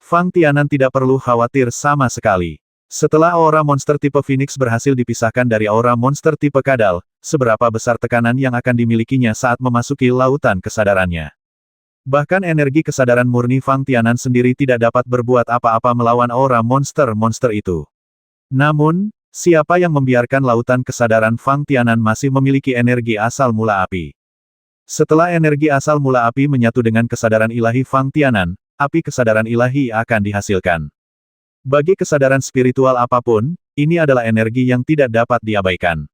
Fang Tianan tidak perlu khawatir sama sekali. Setelah aura monster tipe Phoenix berhasil dipisahkan dari aura monster tipe kadal, seberapa besar tekanan yang akan dimilikinya saat memasuki lautan kesadarannya. Bahkan energi kesadaran murni Fang Tianan sendiri tidak dapat berbuat apa-apa melawan aura monster-monster itu. Namun, siapa yang membiarkan lautan kesadaran Fang Tianan masih memiliki energi asal mula api? Setelah energi asal mula api menyatu dengan kesadaran ilahi Fang Tianan, api kesadaran ilahi akan dihasilkan. Bagi kesadaran spiritual apapun, ini adalah energi yang tidak dapat diabaikan.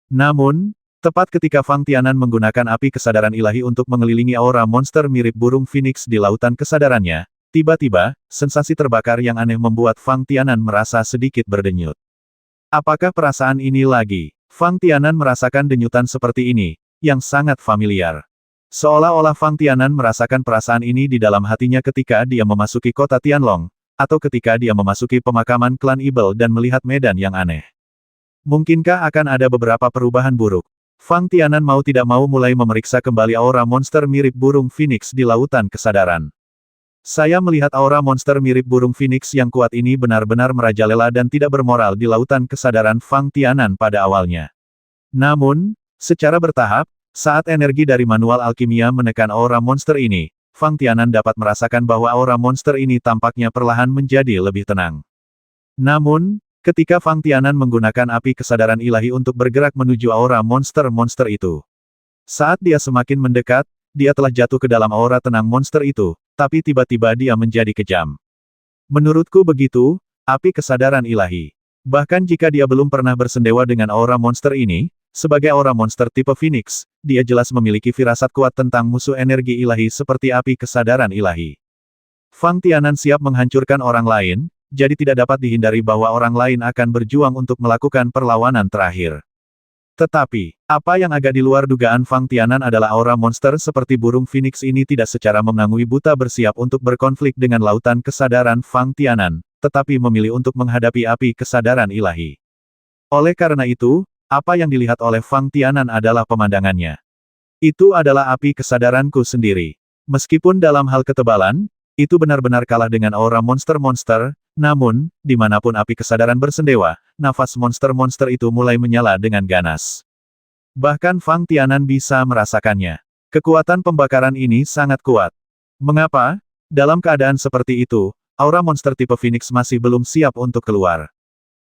Namun, tepat ketika Fang Tianan menggunakan api kesadaran ilahi untuk mengelilingi aura monster mirip burung phoenix di lautan kesadarannya, tiba-tiba, sensasi terbakar yang aneh membuat Fang Tianan merasa sedikit berdenyut. Apakah perasaan ini lagi? Fang Tianan merasakan denyutan seperti ini, yang sangat familiar. Seolah-olah Fang Tianan merasakan perasaan ini di dalam hatinya ketika dia memasuki kota Tianlong, atau ketika dia memasuki pemakaman klan Ibel dan melihat medan yang aneh. Mungkinkah akan ada beberapa perubahan buruk? Fang Tianan mau tidak mau mulai memeriksa kembali aura monster mirip burung phoenix di lautan kesadaran. Saya melihat aura monster mirip burung phoenix yang kuat ini benar-benar merajalela dan tidak bermoral di lautan kesadaran Fang Tianan pada awalnya. Namun, secara bertahap, saat energi dari manual alkimia menekan aura monster ini, Fang Tianan dapat merasakan bahwa aura monster ini tampaknya perlahan menjadi lebih tenang. Namun, ketika Fang Tianan menggunakan api kesadaran ilahi untuk bergerak menuju aura monster-monster itu, saat dia semakin mendekat, dia telah jatuh ke dalam aura tenang monster itu, tapi tiba-tiba dia menjadi kejam. Menurutku begitu, api kesadaran ilahi. Bahkan jika dia belum pernah bersendewa dengan aura monster ini, sebagai aura monster tipe Phoenix, dia jelas memiliki firasat kuat tentang musuh energi ilahi seperti api kesadaran ilahi. Fang Tianan siap menghancurkan orang lain, jadi tidak dapat dihindari bahwa orang lain akan berjuang untuk melakukan perlawanan terakhir. Tetapi, apa yang agak di luar dugaan Fang Tianan adalah aura monster seperti burung Phoenix ini tidak secara menangui buta bersiap untuk berkonflik dengan lautan kesadaran Fang Tianan, tetapi memilih untuk menghadapi api kesadaran ilahi. Oleh karena itu, apa yang dilihat oleh Fang Tianan adalah pemandangannya. Itu adalah api kesadaranku sendiri. Meskipun dalam hal ketebalan, itu benar-benar kalah dengan aura monster-monster, namun, dimanapun api kesadaran bersendewa, nafas monster-monster itu mulai menyala dengan ganas. Bahkan Fang Tianan bisa merasakannya. Kekuatan pembakaran ini sangat kuat. Mengapa? Dalam keadaan seperti itu, aura monster tipe Phoenix masih belum siap untuk keluar.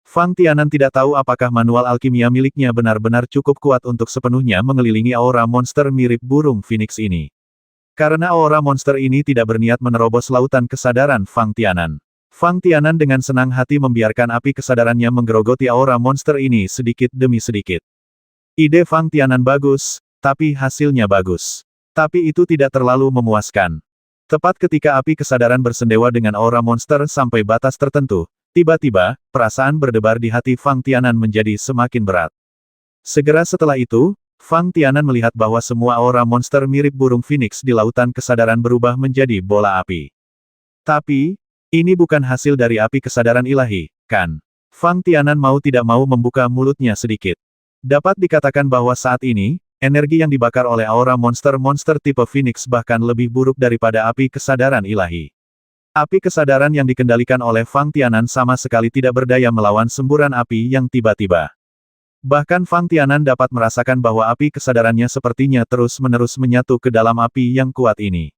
Fang Tianan tidak tahu apakah manual alkimia miliknya benar-benar cukup kuat untuk sepenuhnya mengelilingi aura monster mirip burung Phoenix ini. Karena aura monster ini tidak berniat menerobos lautan kesadaran Fang Tianan. Fang Tianan dengan senang hati membiarkan api kesadarannya menggerogoti aura monster ini sedikit demi sedikit. Ide Fang Tianan bagus, tapi hasilnya bagus. Tapi itu tidak terlalu memuaskan. Tepat ketika api kesadaran bersendewa dengan aura monster sampai batas tertentu, tiba-tiba, perasaan berdebar di hati Fang Tianan menjadi semakin berat. Segera setelah itu, Fang Tianan melihat bahwa semua aura monster mirip burung Phoenix di lautan kesadaran berubah menjadi bola api. Tapi, ini bukan hasil dari api kesadaran ilahi, kan? Fang Tianan mau tidak mau membuka mulutnya sedikit. Dapat dikatakan bahwa saat ini, energi yang dibakar oleh aura monster-monster tipe Phoenix bahkan lebih buruk daripada api kesadaran ilahi. Api kesadaran yang dikendalikan oleh Fang Tianan sama sekali tidak berdaya melawan semburan api yang tiba-tiba. Bahkan Fang Tianan dapat merasakan bahwa api kesadarannya sepertinya terus-menerus menyatu ke dalam api yang kuat ini.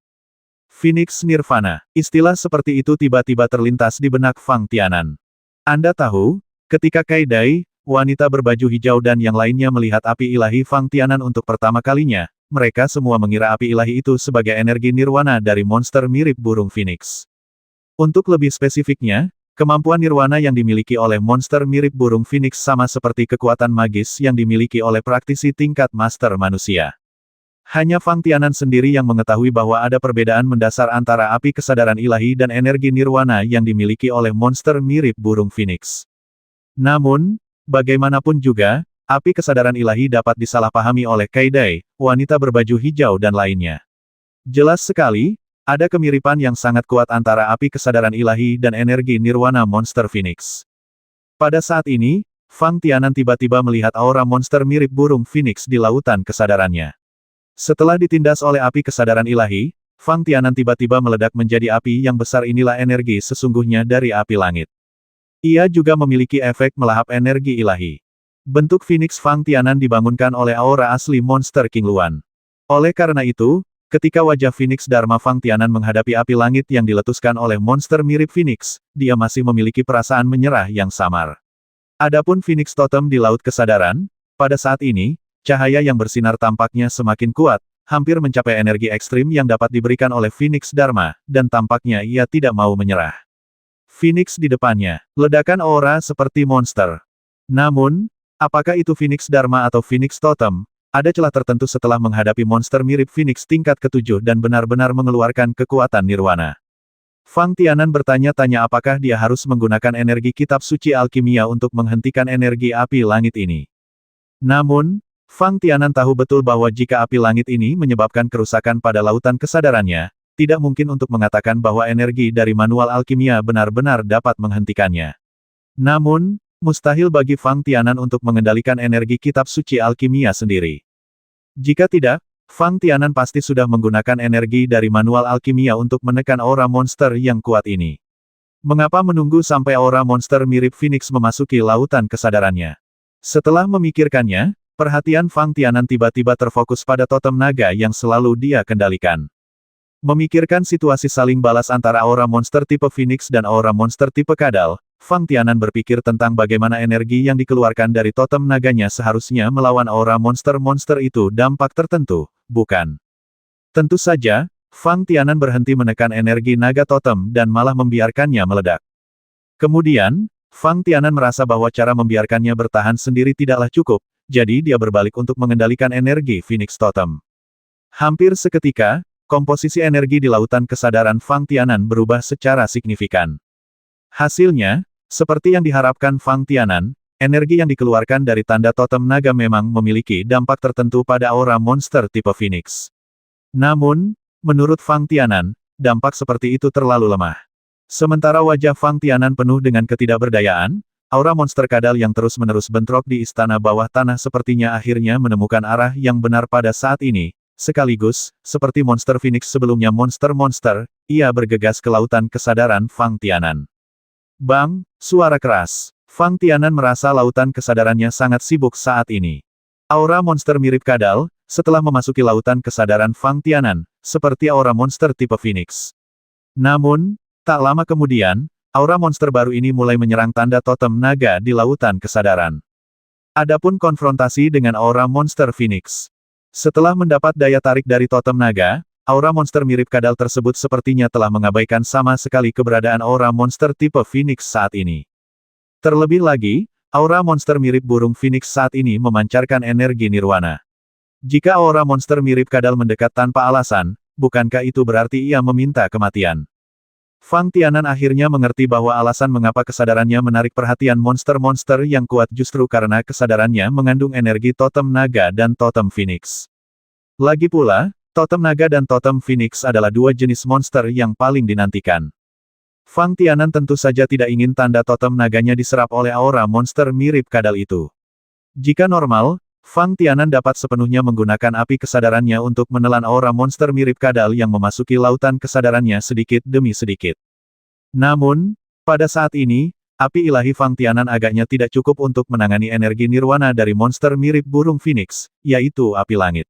Phoenix Nirvana. Istilah seperti itu tiba-tiba terlintas di benak Fang Tianan. Anda tahu, ketika Kai Dai, wanita berbaju hijau dan yang lainnya melihat api ilahi Fang Tianan untuk pertama kalinya, mereka semua mengira api ilahi itu sebagai energi nirwana dari monster mirip burung Phoenix. Untuk lebih spesifiknya, kemampuan nirwana yang dimiliki oleh monster mirip burung Phoenix sama seperti kekuatan magis yang dimiliki oleh praktisi tingkat master manusia. Hanya Fang Tianan sendiri yang mengetahui bahwa ada perbedaan mendasar antara api kesadaran ilahi dan energi nirwana yang dimiliki oleh monster mirip burung Phoenix. Namun, bagaimanapun juga, api kesadaran ilahi dapat disalahpahami oleh Kai Dai, wanita berbaju hijau dan lainnya. Jelas sekali, ada kemiripan yang sangat kuat antara api kesadaran ilahi dan energi nirwana monster Phoenix. Pada saat ini, Fang Tianan tiba-tiba melihat aura monster mirip burung Phoenix di lautan kesadarannya. Setelah ditindas oleh api kesadaran ilahi, Fang Tianan tiba-tiba meledak menjadi api yang besar. Inilah energi sesungguhnya dari api langit. Ia juga memiliki efek melahap energi ilahi. Bentuk Phoenix Fang Tianan dibangunkan oleh aura asli monster King Luan. Oleh karena itu, ketika wajah Phoenix Dharma Fang Tianan menghadapi api langit yang diletuskan oleh monster mirip Phoenix, dia masih memiliki perasaan menyerah yang samar. Adapun Phoenix Totem di Laut Kesadaran, pada saat ini, cahaya yang bersinar tampaknya semakin kuat, hampir mencapai energi ekstrim yang dapat diberikan oleh Phoenix Dharma, dan tampaknya ia tidak mau menyerah. Phoenix di depannya, ledakan aura seperti monster. Namun, apakah itu Phoenix Dharma atau Phoenix Totem? Ada celah tertentu setelah menghadapi monster mirip Phoenix tingkat ke-7 dan benar-benar mengeluarkan kekuatan nirwana. Fang Tianan bertanya-tanya apakah dia harus menggunakan energi kitab suci alkimia untuk menghentikan energi api langit ini. Namun, Fang Tianan tahu betul bahwa jika api langit ini menyebabkan kerusakan pada lautan kesadarannya, tidak mungkin untuk mengatakan bahwa energi dari manual alkimia benar-benar dapat menghentikannya. Namun, mustahil bagi Fang Tianan untuk mengendalikan energi kitab suci alkimia sendiri. Jika tidak, Fang Tianan pasti sudah menggunakan energi dari manual alkimia untuk menekan aura monster yang kuat ini. Mengapa menunggu sampai aura monster mirip Phoenix memasuki lautan kesadarannya? Setelah memikirkannya, perhatian Fang Tianan tiba-tiba terfokus pada totem naga yang selalu dia kendalikan. Memikirkan situasi saling balas antara aura monster tipe Phoenix dan aura monster tipe kadal, Fang Tianan berpikir tentang bagaimana energi yang dikeluarkan dari totem naganya seharusnya melawan aura monster-monster itu dampak tertentu, bukan? Tentu saja, Fang Tianan berhenti menekan energi naga totem dan malah membiarkannya meledak. Kemudian, Fang Tianan merasa bahwa cara membiarkannya bertahan sendiri tidaklah cukup, jadi dia berbalik untuk mengendalikan energi Phoenix Totem. Hampir seketika, komposisi energi di lautan kesadaran Fang Tianan berubah secara signifikan. Hasilnya, seperti yang diharapkan Fang Tianan, energi yang dikeluarkan dari tanda totem naga memang memiliki dampak tertentu pada aura monster tipe Phoenix. Namun, menurut Fang Tianan, dampak seperti itu terlalu lemah. Sementara wajah Fang Tianan penuh dengan ketidakberdayaan, aura monster kadal yang terus-menerus bentrok di istana bawah tanah sepertinya akhirnya menemukan arah yang benar pada saat ini. Sekaligus, seperti monster Phoenix sebelumnya monster-monster, ia bergegas ke lautan kesadaran Fang Tianan. Bang, suara keras. Fang Tianan merasa lautan kesadarannya sangat sibuk saat ini. Aura monster mirip kadal, setelah memasuki lautan kesadaran Fang Tianan, seperti aura monster tipe Phoenix. Namun, tak lama kemudian, aura monster baru ini mulai menyerang tanda totem naga di lautan kesadaran. Adapun konfrontasi dengan aura monster Phoenix. Setelah mendapat daya tarik dari totem naga, aura monster mirip kadal tersebut sepertinya telah mengabaikan sama sekali keberadaan aura monster tipe Phoenix saat ini. Terlebih lagi, aura monster mirip burung Phoenix saat ini memancarkan energi nirwana. Jika aura monster mirip kadal mendekat tanpa alasan, bukankah itu berarti ia meminta kematian? Fang Tianan akhirnya mengerti bahwa alasan mengapa kesadarannya menarik perhatian monster-monster yang kuat justru karena kesadarannya mengandung energi totem naga dan totem Phoenix. Lagi pula, totem naga dan totem Phoenix adalah dua jenis monster yang paling dinantikan. Fang Tianan tentu saja tidak ingin tanda totem naganya diserap oleh aura monster mirip kadal itu. Jika normal, Fang Tianan dapat sepenuhnya menggunakan api kesadarannya untuk menelan aura monster mirip kadal yang memasuki lautan kesadarannya sedikit demi sedikit. Namun, pada saat ini, api ilahi Fang Tianan agaknya tidak cukup untuk menangani energi nirwana dari monster mirip burung Phoenix, yaitu api langit.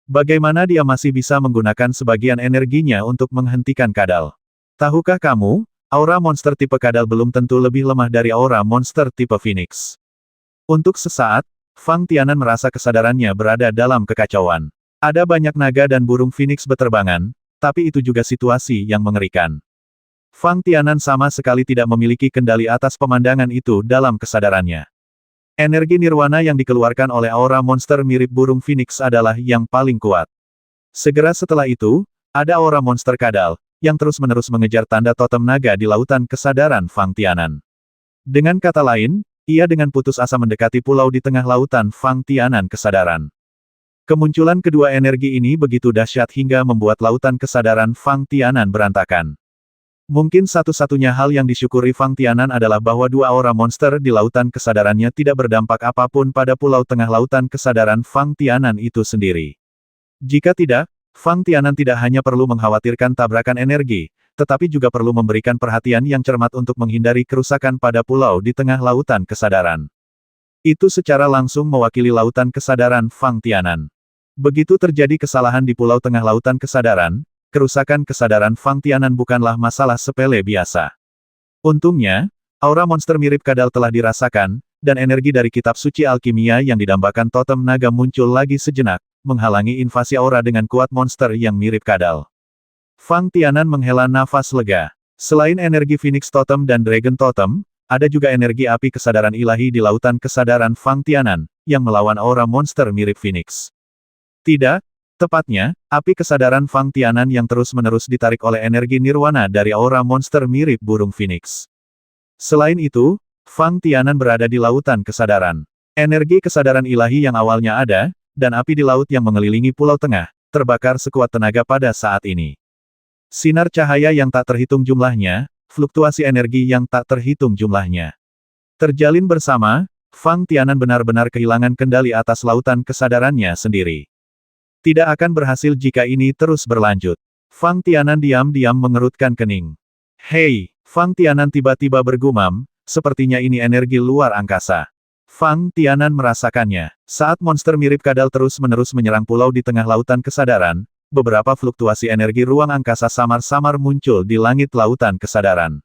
Bagaimana dia masih bisa menggunakan sebagian energinya untuk menghentikan kadal? Tahukah kamu, aura monster tipe kadal belum tentu lebih lemah dari aura monster tipe Phoenix. Untuk sesaat, Fang Tianan merasa kesadarannya berada dalam kekacauan. Ada banyak naga dan burung Phoenix beterbangan, tapi itu juga situasi yang mengerikan. Fang Tianan sama sekali tidak memiliki kendali atas pemandangan itu dalam kesadarannya. Energi nirwana yang dikeluarkan oleh aura monster mirip burung Phoenix adalah yang paling kuat. Segera setelah itu, ada aura monster kadal, yang terus-menerus mengejar tanda totem naga di lautan kesadaran Fang Tianan. Dengan kata lain, ia dengan putus asa mendekati pulau di tengah lautan Fang Tianan kesadaran. Kemunculan kedua energi ini begitu dahsyat hingga membuat lautan kesadaran Fang Tianan berantakan. Mungkin satu-satunya hal yang disyukuri Fang Tianan adalah bahwa dua aura monster di lautan kesadarannya tidak berdampak apapun pada pulau tengah lautan kesadaran Fang Tianan itu sendiri. Jika tidak, Fang Tianan tidak hanya perlu mengkhawatirkan tabrakan energi, tetapi juga perlu memberikan perhatian yang cermat untuk menghindari kerusakan pada pulau di tengah lautan kesadaran. Itu secara langsung mewakili lautan kesadaran Fang Tianan. Begitu terjadi kesalahan di pulau tengah lautan kesadaran, kerusakan kesadaran Fang Tianan bukanlah masalah sepele biasa. Untungnya, aura monster mirip kadal telah dirasakan, dan energi dari kitab suci alkimia yang didambakan totem naga muncul lagi sejenak, menghalangi invasi aura dengan kuat monster yang mirip kadal. Fang Tianan menghela nafas lega. Selain energi Phoenix Totem dan Dragon Totem, ada juga energi api kesadaran ilahi di lautan kesadaran Fang Tianan, yang melawan aura monster mirip Phoenix. Tidak, tepatnya, api kesadaran Fang Tianan yang terus-menerus ditarik oleh energi nirwana dari aura monster mirip burung Phoenix. Selain itu, Fang Tianan berada di lautan kesadaran. Energi kesadaran ilahi yang awalnya ada, dan api di laut yang mengelilingi Pulau Tengah, terbakar sekuat tenaga pada saat ini. Sinar cahaya yang tak terhitung jumlahnya, fluktuasi energi yang tak terhitung jumlahnya. Terjalin bersama, Fang Tianan benar-benar kehilangan kendali atas lautan kesadarannya sendiri. Tidak akan berhasil jika ini terus berlanjut. Fang Tianan diam-diam mengerutkan kening. Hei, Fang Tianan tiba-tiba bergumam, sepertinya ini energi luar angkasa. Fang Tianan merasakannya. Saat monster mirip kadal terus-menerus menyerang pulau di tengah lautan kesadaran, beberapa fluktuasi energi ruang angkasa samar-samar muncul di langit lautan kesadaran.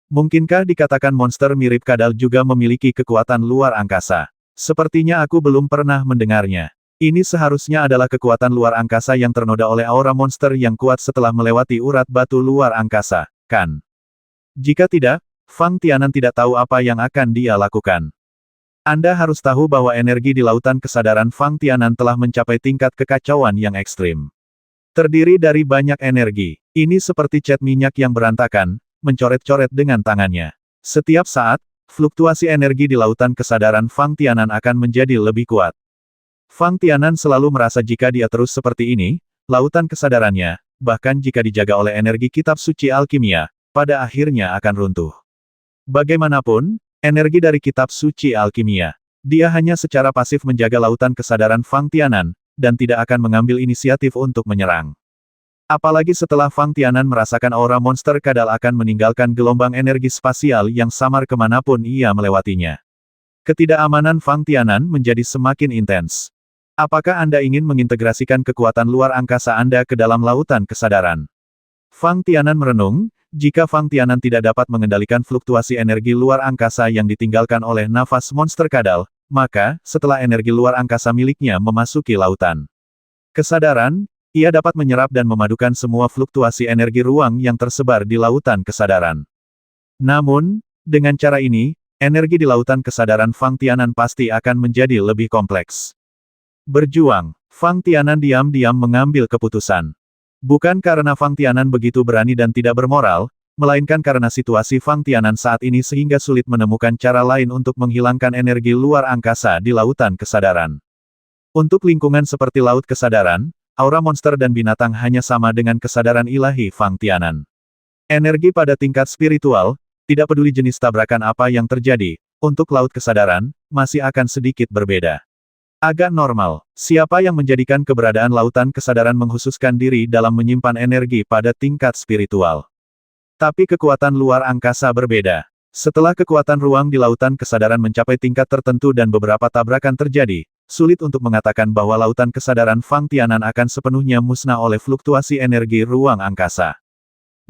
Mungkinkah dikatakan monster mirip kadal juga memiliki kekuatan luar angkasa? Sepertinya aku belum pernah mendengarnya. Ini seharusnya adalah kekuatan luar angkasa yang ternoda oleh aura monster yang kuat setelah melewati urat batu luar angkasa, kan? Jika tidak, Fang Tianan tidak tahu apa yang akan dia lakukan. Anda harus tahu bahwa energi di lautan kesadaran Fang Tianan telah mencapai tingkat kekacauan yang ekstrim. Terdiri dari banyak energi. Ini seperti cat minyak yang berantakan, mencoret-coret dengan tangannya. Setiap saat, fluktuasi energi di lautan kesadaran Fang Tianan akan menjadi lebih kuat. Fang Tianan selalu merasa jika dia terus seperti ini, lautan kesadarannya, bahkan jika dijaga oleh energi kitab suci alkimia, pada akhirnya akan runtuh. Bagaimanapun, energi dari kitab suci alkimia, dia hanya secara pasif menjaga lautan kesadaran Fang Tianan, dan tidak akan mengambil inisiatif untuk menyerang. Apalagi setelah Fang Tianan merasakan aura monster kadal akan meninggalkan gelombang energi spasial yang samar kemanapun ia melewatinya. Ketidakamanan Fang Tianan menjadi semakin intens. Apakah Anda ingin mengintegrasikan kekuatan luar angkasa Anda ke dalam lautan kesadaran? Fang Tianan merenung, jika Fang Tianan tidak dapat mengendalikan fluktuasi energi luar angkasa yang ditinggalkan oleh nafas monster kadal, maka, setelah energi luar angkasa miliknya memasuki lautan kesadaran, ia dapat menyerap dan memadukan semua fluktuasi energi ruang yang tersebar di lautan kesadaran. Namun, dengan cara ini, energi di lautan kesadaran Fang Tianan pasti akan menjadi lebih kompleks. Berjuang, Fang Tianan diam-diam mengambil keputusan. Bukan karena Fang Tianan begitu berani dan tidak bermoral, melainkan karena situasi Fang Tianan saat ini sehingga sulit menemukan cara lain untuk menghilangkan energi luar angkasa di lautan kesadaran. Untuk lingkungan seperti laut kesadaran, aura monster dan binatang hanya sama dengan kesadaran ilahi Fang Tianan. Energi pada tingkat spiritual, tidak peduli jenis tabrakan apa yang terjadi, untuk laut kesadaran, masih akan sedikit berbeda. Agak normal, siapa yang menjadikan keberadaan lautan kesadaran menghususkan diri dalam menyimpan energi pada tingkat spiritual. Tapi kekuatan luar angkasa berbeda. Setelah kekuatan ruang di lautan kesadaran mencapai tingkat tertentu dan beberapa tabrakan terjadi, sulit untuk mengatakan bahwa lautan kesadaran Fang Tianan akan sepenuhnya musnah oleh fluktuasi energi ruang angkasa.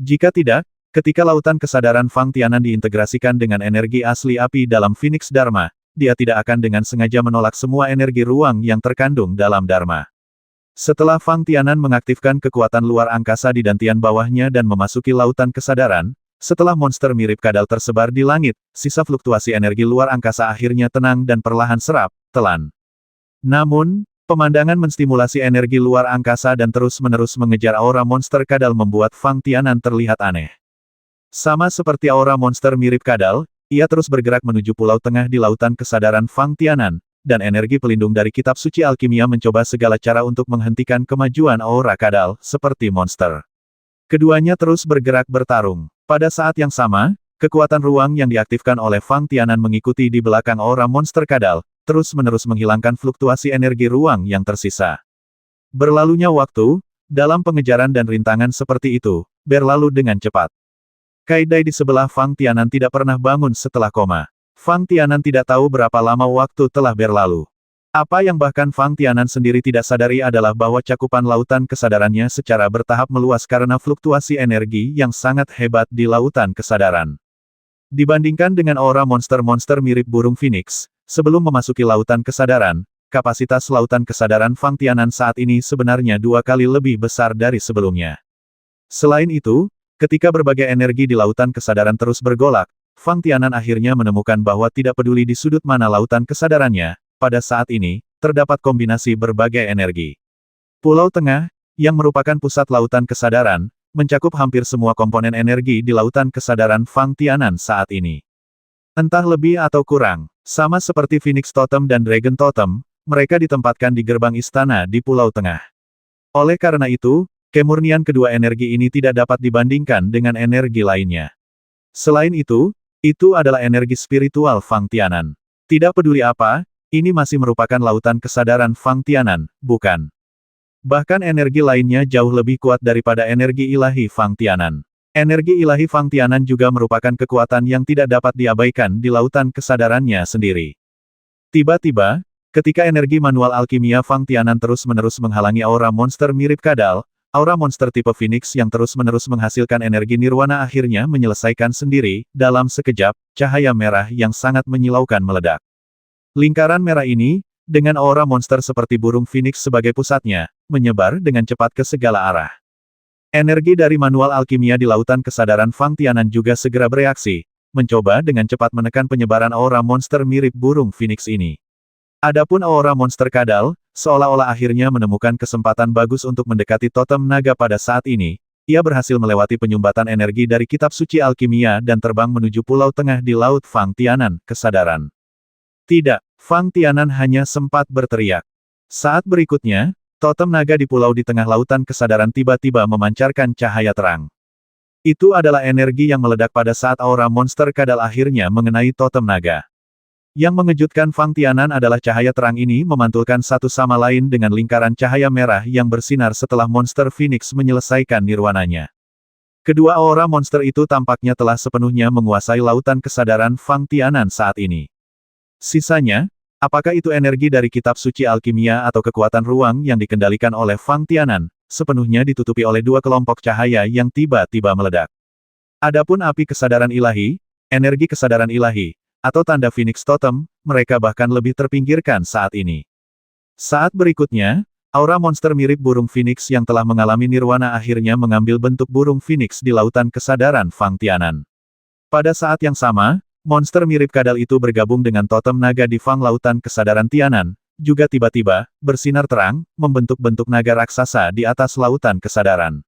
Jika tidak, ketika lautan kesadaran Fang Tianan diintegrasikan dengan energi asli api dalam Phoenix Dharma, dia tidak akan dengan sengaja menolak semua energi ruang yang terkandung dalam Dharma. Setelah Fang Tianan mengaktifkan kekuatan luar angkasa di dantian bawahnya dan memasuki lautan kesadaran, setelah monster mirip kadal tersebar di langit, sisa fluktuasi energi luar angkasa akhirnya tenang dan perlahan serap, telan. Namun, pemandangan menstimulasi energi luar angkasa dan terus-menerus mengejar aura monster kadal membuat Fang Tianan terlihat aneh. Sama seperti aura monster mirip kadal, ia terus bergerak menuju pulau tengah di lautan kesadaran Fang Tianan, dan energi pelindung dari kitab suci alkimia mencoba segala cara untuk menghentikan kemajuan aura kadal, seperti monster. Keduanya terus bergerak bertarung. Pada saat yang sama, kekuatan ruang yang diaktifkan oleh Fang Tianan mengikuti di belakang aura monster kadal, terus-menerus menghilangkan fluktuasi energi ruang yang tersisa. Berlalunya waktu, dalam pengejaran dan rintangan seperti itu, berlalu dengan cepat. Kai Dai di sebelah Fang Tianan tidak pernah bangun setelah koma. Fang Tianan tidak tahu berapa lama waktu telah berlalu. Apa yang bahkan Fang Tianan sendiri tidak sadari adalah bahwa cakupan lautan kesadarannya secara bertahap meluas karena fluktuasi energi yang sangat hebat di lautan kesadaran. Dibandingkan dengan aura monster-monster mirip burung phoenix, sebelum memasuki lautan kesadaran, kapasitas lautan kesadaran Fang Tianan saat ini sebenarnya 2 kali lebih besar dari sebelumnya. Selain itu, ketika berbagai energi di lautan kesadaran terus bergolak, Fang Tianan akhirnya menemukan bahwa tidak peduli di sudut mana lautan kesadarannya, pada saat ini, terdapat kombinasi berbagai energi. Pulau Tengah, yang merupakan pusat lautan kesadaran, mencakup hampir semua komponen energi di lautan kesadaran Fang Tianan saat ini. Entah lebih atau kurang, sama seperti Phoenix Totem dan Dragon Totem, mereka ditempatkan di gerbang istana di Pulau Tengah. Oleh karena itu, kemurnian kedua energi ini tidak dapat dibandingkan dengan energi lainnya. Selain itu adalah energi spiritual Fang Tianan. Tidak peduli apa, ini masih merupakan lautan kesadaran Fang Tianan, bukan? Bahkan energi lainnya jauh lebih kuat daripada energi ilahi Fang Tianan. Energi ilahi Fang Tianan juga merupakan kekuatan yang tidak dapat diabaikan di lautan kesadarannya sendiri. Tiba-tiba, ketika energi manual alkimia Fang Tianan terus-menerus menghalangi aura monster mirip kadal, aura monster tipe Phoenix yang terus-menerus menghasilkan energi nirwana akhirnya menyelesaikan sendiri, dalam sekejap, cahaya merah yang sangat menyilaukan meledak. Lingkaran merah ini, dengan aura monster seperti burung Phoenix sebagai pusatnya, menyebar dengan cepat ke segala arah. Energi dari manual alkimia di lautan kesadaran Fang Tianan juga segera bereaksi, mencoba dengan cepat menekan penyebaran aura monster mirip burung Phoenix ini. Adapun aura monster kadal, seolah-olah akhirnya menemukan kesempatan bagus untuk mendekati totem naga pada saat ini. Ia berhasil melewati penyumbatan energi dari kitab suci alkimia dan terbang menuju Pulau Tengah di Laut Fang Tianan, kesadaran. Tidak, Fang Tianan hanya sempat berteriak. Saat berikutnya, totem naga di pulau di tengah lautan kesadaran tiba-tiba memancarkan cahaya terang. Itu adalah energi yang meledak pada saat aura monster kadal akhirnya mengenai totem naga. Yang mengejutkan Fang Tianan adalah cahaya terang ini memantulkan satu sama lain dengan lingkaran cahaya merah yang bersinar setelah monster Phoenix menyelesaikan nirwananya. Kedua aura monster itu tampaknya telah sepenuhnya menguasai lautan kesadaran Fang Tianan saat ini. Sisanya, apakah itu energi dari kitab suci alkimia atau kekuatan ruang yang dikendalikan oleh Fang Tianan, sepenuhnya ditutupi oleh dua kelompok cahaya yang tiba-tiba meledak. Adapun api kesadaran ilahi, energi kesadaran ilahi, atau tanda Phoenix Totem, mereka bahkan lebih terpinggirkan saat ini. Saat berikutnya, aura monster mirip burung Phoenix yang telah mengalami nirwana akhirnya mengambil bentuk burung Phoenix di lautan kesadaran Fang Tianan. Pada saat yang sama, monster mirip kadal itu bergabung dengan totem naga di Fang lautan kesadaran Tianan, juga tiba-tiba, bersinar terang, membentuk bentuk naga raksasa di atas lautan kesadaran.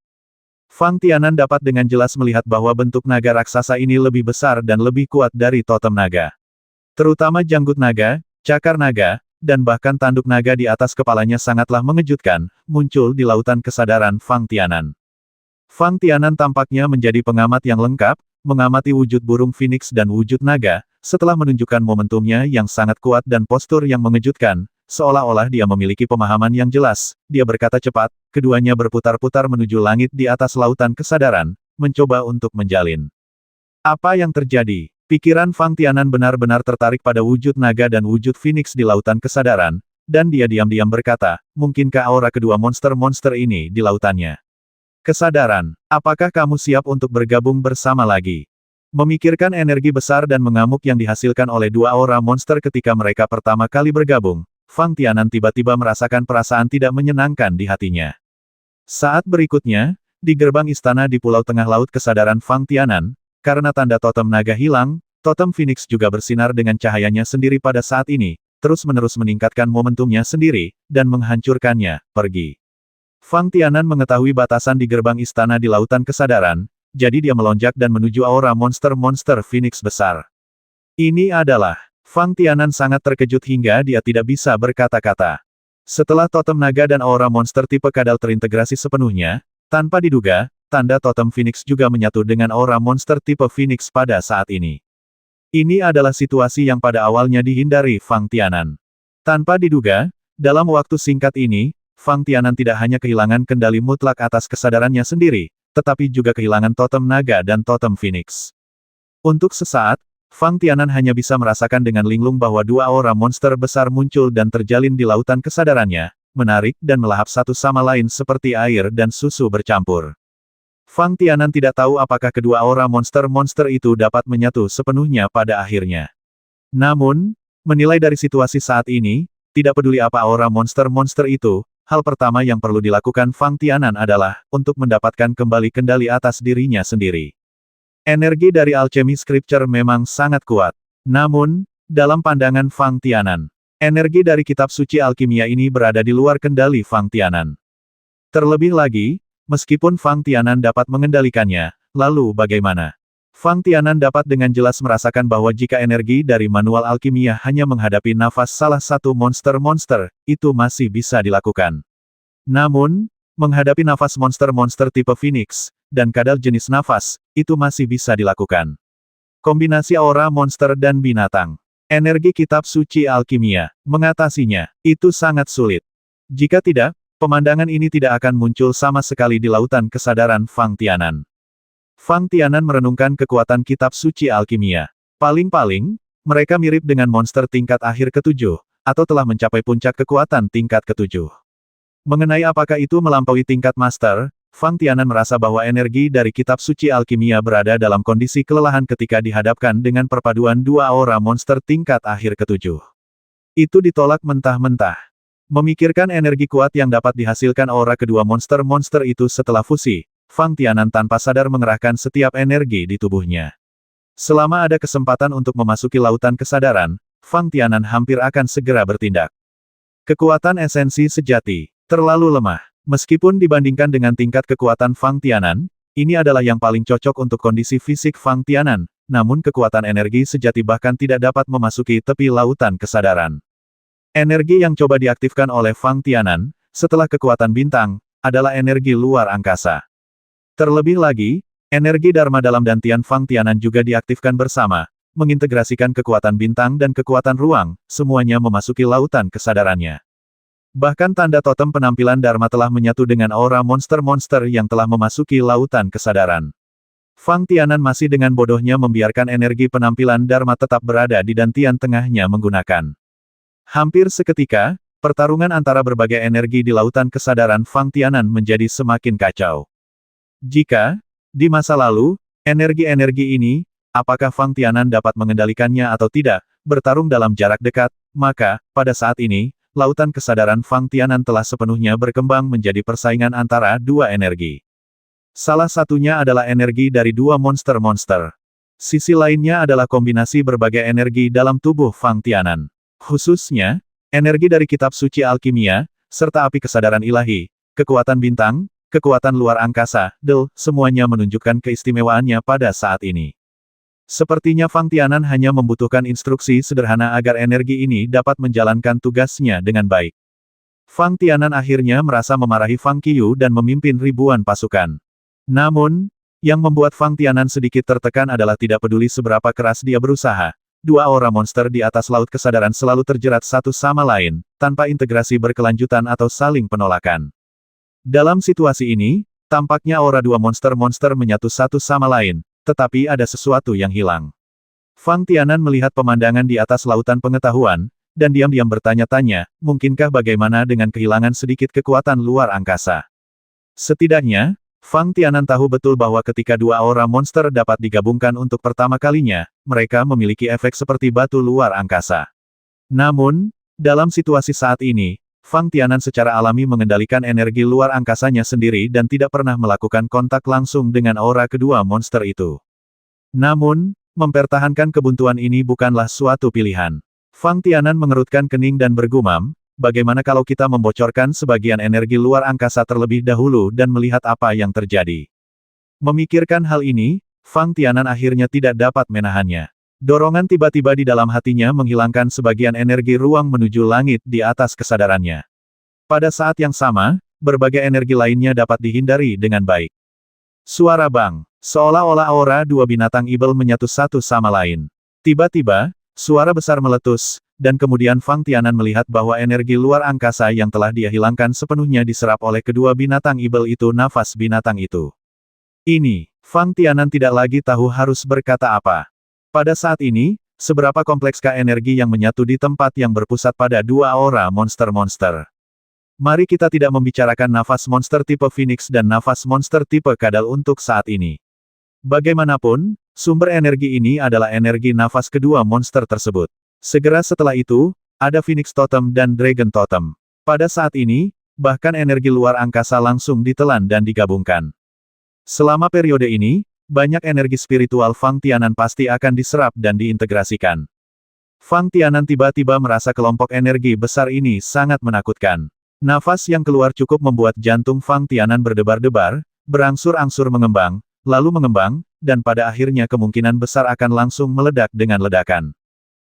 Fang Tianan dapat dengan jelas melihat bahwa bentuk naga raksasa ini lebih besar dan lebih kuat dari totem naga. Terutama janggut naga, cakar naga, dan bahkan tanduk naga di atas kepalanya sangatlah mengejutkan, muncul di lautan kesadaran Fang Tianan. Fang Tianan tampaknya menjadi pengamat yang lengkap, mengamati wujud burung Phoenix dan wujud naga, setelah menunjukkan momentumnya yang sangat kuat dan postur yang mengejutkan. Seolah-olah dia memiliki pemahaman yang jelas, dia berkata cepat, keduanya berputar-putar menuju langit di atas lautan kesadaran, mencoba untuk menjalin. Apa yang terjadi? Pikiran Fang Tianan benar-benar tertarik pada wujud naga dan wujud Phoenix di lautan kesadaran, dan dia diam-diam berkata, mungkinkah aura kedua monster-monster ini di lautannya? Kesadaran, apakah kamu siap untuk bergabung bersama lagi? Memikirkan energi besar dan mengamuk yang dihasilkan oleh dua aura monster ketika mereka pertama kali bergabung, Fang Tianan tiba-tiba merasakan perasaan tidak menyenangkan di hatinya. Saat berikutnya, di gerbang istana di Pulau Tengah Laut kesadaran Fang Tianan, karena tanda totem naga hilang, totem Phoenix juga bersinar dengan cahayanya sendiri pada saat ini, terus-menerus meningkatkan momentumnya sendiri, dan menghancurkannya, pergi. Fang Tianan mengetahui batasan di gerbang istana di lautan kesadaran, jadi dia melonjak dan menuju aura monster-monster Phoenix besar. Ini adalah... Fang Tianan sangat terkejut hingga dia tidak bisa berkata-kata. Setelah totem naga dan aura monster tipe kadal terintegrasi sepenuhnya, tanpa diduga, tanda totem Phoenix juga menyatu dengan aura monster tipe Phoenix pada saat ini. Ini adalah situasi yang pada awalnya dihindari Fang Tianan. Tanpa diduga, dalam waktu singkat ini, Fang Tianan tidak hanya kehilangan kendali mutlak atas kesadarannya sendiri, tetapi juga kehilangan totem naga dan totem Phoenix. Untuk sesaat, Fang Tianan hanya bisa merasakan dengan linglung bahwa dua aura monster besar muncul dan terjalin di lautan kesadarannya, menarik dan melahap satu sama lain seperti air dan susu bercampur. Fang Tianan tidak tahu apakah kedua aura monster-monster itu dapat menyatu sepenuhnya pada akhirnya. Namun, menilai dari situasi saat ini, tidak peduli apa aura monster-monster itu, hal pertama yang perlu dilakukan Fang Tianan adalah untuk mendapatkan kembali kendali atas dirinya sendiri. Energi dari Alchemy Scripture memang sangat kuat. Namun, dalam pandangan Fang Tianan, energi dari kitab suci alkimia ini berada di luar kendali Fang Tianan. Terlebih lagi, meskipun Fang Tianan dapat mengendalikannya, lalu bagaimana? Fang Tianan dapat dengan jelas merasakan bahwa jika energi dari manual alkimia hanya menghadapi nafas salah satu monster-monster, itu masih bisa dilakukan. Namun, menghadapi nafas monster-monster tipe Phoenix, dan kadal jenis nafas, itu masih bisa dilakukan. Kombinasi aura monster dan binatang. Energi kitab suci alkimia, mengatasinya, itu sangat sulit. Jika tidak, pemandangan ini tidak akan muncul sama sekali di lautan kesadaran Fang Tianan. Fang Tianan merenungkan kekuatan kitab suci alkimia. Paling-paling, mereka mirip dengan monster tingkat akhir ketujuh, atau telah mencapai puncak kekuatan tingkat ketujuh. Mengenai apakah itu melampaui tingkat master, Fang Tianan merasa bahwa energi dari kitab suci alkimia berada dalam kondisi kelelahan ketika dihadapkan dengan perpaduan dua aura monster tingkat akhir ketujuh. Itu ditolak mentah-mentah. Memikirkan energi kuat yang dapat dihasilkan aura kedua monster-monster itu setelah fusi, Fang Tianan tanpa sadar mengerahkan setiap energi di tubuhnya. Selama ada kesempatan untuk memasuki lautan kesadaran, Fang Tianan hampir akan segera bertindak. Kekuatan esensi sejati, terlalu lemah. Meskipun dibandingkan dengan tingkat kekuatan Fang Tianan, ini adalah yang paling cocok untuk kondisi fisik Fang Tianan, namun kekuatan energi sejati bahkan tidak dapat memasuki tepi lautan kesadaran. Energi yang coba diaktifkan oleh Fang Tianan, setelah kekuatan bintang, adalah energi luar angkasa. Terlebih lagi, energi Dharma dalam dantian Fang Tianan juga diaktifkan bersama, mengintegrasikan kekuatan bintang dan kekuatan ruang, semuanya memasuki lautan kesadarannya. Bahkan tanda totem penampilan Dharma telah menyatu dengan aura monster-monster yang telah memasuki lautan kesadaran. Fang Tianan masih dengan bodohnya membiarkan energi penampilan Dharma tetap berada di dantian tengahnya menggunakan. Hampir seketika, pertarungan antara berbagai energi di lautan kesadaran Fang Tianan menjadi semakin kacau. Jika, di masa lalu, energi-energi ini, apakah Fang Tianan dapat mengendalikannya atau tidak, bertarung dalam jarak dekat, maka, pada saat ini, lautan kesadaran Fang Tianan telah sepenuhnya berkembang menjadi persaingan antara dua energi. Salah satunya adalah energi dari dua monster-monster. Sisi lainnya adalah kombinasi berbagai energi dalam tubuh Fang Tianan. Khususnya, energi dari kitab suci alkimia, serta api kesadaran ilahi, kekuatan bintang, kekuatan luar angkasa, semuanya menunjukkan keistimewaannya pada saat ini. Sepertinya Fang Tianan hanya membutuhkan instruksi sederhana agar energi ini dapat menjalankan tugasnya dengan baik. Fang Tianan akhirnya merasa memarahi Fang Qiyu dan memimpin ribuan pasukan. Namun, yang membuat Fang Tianan sedikit tertekan adalah tidak peduli seberapa keras dia berusaha. Dua aura monster di atas laut kesadaran selalu terjerat satu sama lain, tanpa integrasi berkelanjutan atau saling penolakan. Dalam situasi ini, tampaknya aura dua monster-monster menyatu satu sama lain, tetapi ada sesuatu yang hilang. Fang Tianan melihat pemandangan di atas lautan pengetahuan, dan diam-diam bertanya-tanya, mungkinkah bagaimana dengan kehilangan sedikit kekuatan luar angkasa? Setidaknya, Fang Tianan tahu betul bahwa ketika dua aura monster dapat digabungkan untuk pertama kalinya, mereka memiliki efek seperti batu luar angkasa. Namun, dalam situasi saat ini, Fang Tianan secara alami mengendalikan energi luar angkasanya sendiri dan tidak pernah melakukan kontak langsung dengan aura kedua monster itu. Namun, mempertahankan kebuntuan ini bukanlah suatu pilihan. Fang Tianan mengerutkan kening dan bergumam, bagaimana kalau kita membocorkan sebagian energi luar angkasa terlebih dahulu dan melihat apa yang terjadi. Memikirkan hal ini, Fang Tianan akhirnya tidak dapat menahannya. Dorongan tiba-tiba di dalam hatinya menghilangkan sebagian energi ruang menuju langit di atas kesadarannya. Pada saat yang sama, berbagai energi lainnya dapat dihindari dengan baik. Suara bang, seolah-olah aura dua binatang ibel menyatu satu sama lain. Tiba-tiba, suara besar meletus, dan kemudian Fang Tianan melihat bahwa energi luar angkasa yang telah dia hilangkan sepenuhnya diserap oleh kedua binatang ibel itu nafas binatang itu. Ini, Fang Tianan tidak lagi tahu harus berkata apa. Pada saat ini, seberapa komplekskah energi yang menyatu di tempat yang berpusat pada dua aura monster-monster. Mari kita tidak membicarakan nafas monster tipe Phoenix dan nafas monster tipe Kadal untuk saat ini. Bagaimanapun, sumber energi ini adalah energi nafas kedua monster tersebut. Segera setelah itu, ada Phoenix Totem dan Dragon Totem. Pada saat ini, bahkan energi luar angkasa langsung ditelan dan digabungkan. Selama periode ini, banyak energi spiritual Fang Tianan pasti akan diserap dan diintegrasikan. Fang Tianan tiba-tiba merasa kelompok energi besar ini sangat menakutkan. Nafas yang keluar cukup membuat jantung Fang Tianan berdebar-debar, berangsur-angsur mengembang, lalu mengembang, dan pada akhirnya kemungkinan besar akan langsung meledak dengan ledakan.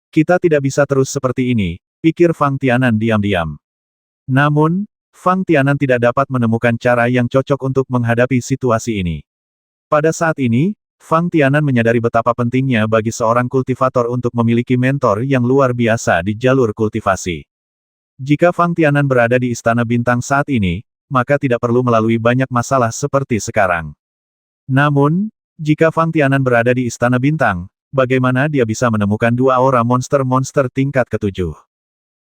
Kita tidak bisa terus seperti ini, pikir Fang Tianan diam-diam. Namun, Fang Tianan tidak dapat menemukan cara yang cocok untuk menghadapi situasi ini. Pada saat ini, Fang Tianan menyadari betapa pentingnya bagi seorang kultivator untuk memiliki mentor yang luar biasa di jalur kultivasi. Jika Fang Tianan berada di Istana Bintang saat ini, maka tidak perlu melalui banyak masalah seperti sekarang. Namun, jika Fang Tianan berada di Istana Bintang, bagaimana dia bisa menemukan dua aura monster-monster tingkat ketujuh?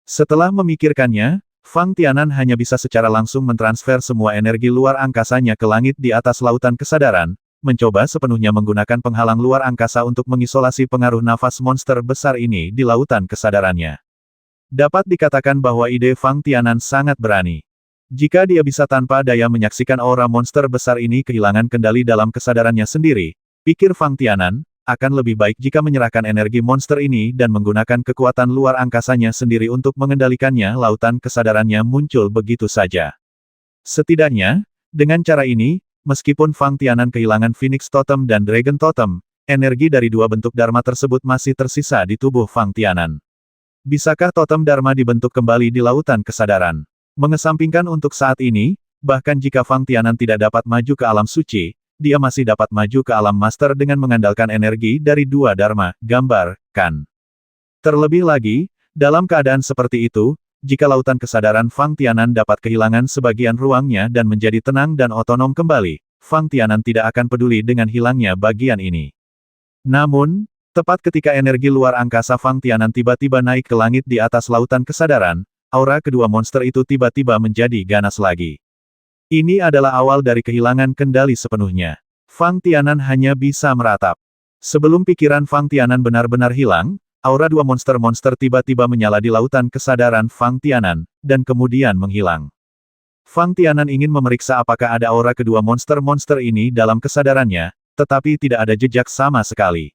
Setelah memikirkannya, Fang Tianan hanya bisa secara langsung mentransfer semua energi luar angkasanya ke langit di atas lautan kesadaran, mencoba sepenuhnya menggunakan penghalang luar angkasa untuk mengisolasi pengaruh nafas monster besar ini di lautan kesadarannya. Dapat dikatakan bahwa ide Fang Tianan sangat berani. Jika dia bisa tanpa daya menyaksikan aura monster besar ini kehilangan kendali dalam kesadarannya sendiri, pikir Fang Tianan, akan lebih baik jika menyerahkan energi monster ini dan menggunakan kekuatan luar angkasanya sendiri untuk mengendalikannya. Lautan kesadarannya muncul begitu saja. Setidaknya, dengan cara ini, meskipun Fang Tianan kehilangan Phoenix Totem dan Dragon Totem, energi dari dua bentuk Dharma tersebut masih tersisa di tubuh Fang Tianan. Bisakah totem Dharma dibentuk kembali di lautan kesadaran? Mengesampingkan untuk saat ini, bahkan jika Fang Tianan tidak dapat maju ke alam suci, dia masih dapat maju ke alam master dengan mengandalkan energi dari dua Dharma, gambar, kan. Terlebih lagi, dalam keadaan seperti itu, jika lautan kesadaran Fang Tianan dapat kehilangan sebagian ruangnya dan menjadi tenang dan otonom kembali, Fang Tianan tidak akan peduli dengan hilangnya bagian ini. Namun, tepat ketika energi luar angkasa Fang Tianan tiba-tiba naik ke langit di atas lautan kesadaran, aura kedua monster itu tiba-tiba menjadi ganas lagi. Ini adalah awal dari kehilangan kendali sepenuhnya. Fang Tianan hanya bisa meratap. Sebelum pikiran Fang Tianan benar-benar hilang, aura dua monster-monster tiba-tiba menyala di lautan kesadaran Fang Tianan, dan kemudian menghilang. Fang Tianan ingin memeriksa apakah ada aura kedua monster-monster ini dalam kesadarannya, tetapi tidak ada jejak sama sekali.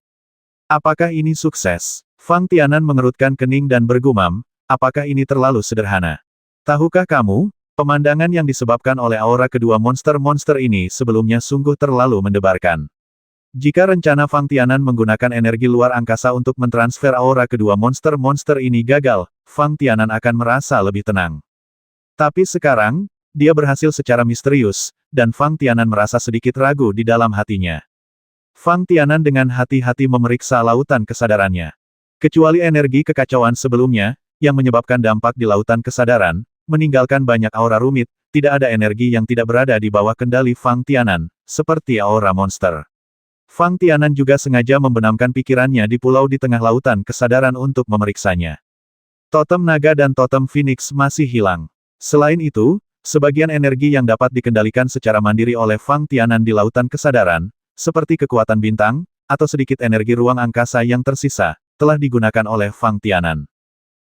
Apakah ini sukses? Fang Tianan mengerutkan kening dan bergumam, apakah ini terlalu sederhana? Tahukah kamu, pemandangan yang disebabkan oleh aura kedua monster-monster ini sebelumnya sungguh terlalu mendebarkan. Jika rencana Fang Tianan menggunakan energi luar angkasa untuk mentransfer aura kedua monster-monster ini gagal, Fang Tianan akan merasa lebih tenang. Tapi sekarang, dia berhasil secara misterius, dan Fang Tianan merasa sedikit ragu di dalam hatinya. Fang Tianan dengan hati-hati memeriksa lautan kesadarannya. Kecuali energi kekacauan sebelumnya, yang menyebabkan dampak di lautan kesadaran, meninggalkan banyak aura rumit, tidak ada energi yang tidak berada di bawah kendali Fang Tianan, seperti aura monster. Fang Tianan juga sengaja membenamkan pikirannya di pulau di tengah lautan kesadaran untuk memeriksanya. Totem naga dan totem Phoenix masih hilang. Selain itu, sebagian energi yang dapat dikendalikan secara mandiri oleh Fang Tianan di lautan kesadaran, seperti kekuatan bintang, atau sedikit energi ruang angkasa yang tersisa, telah digunakan oleh Fang Tianan.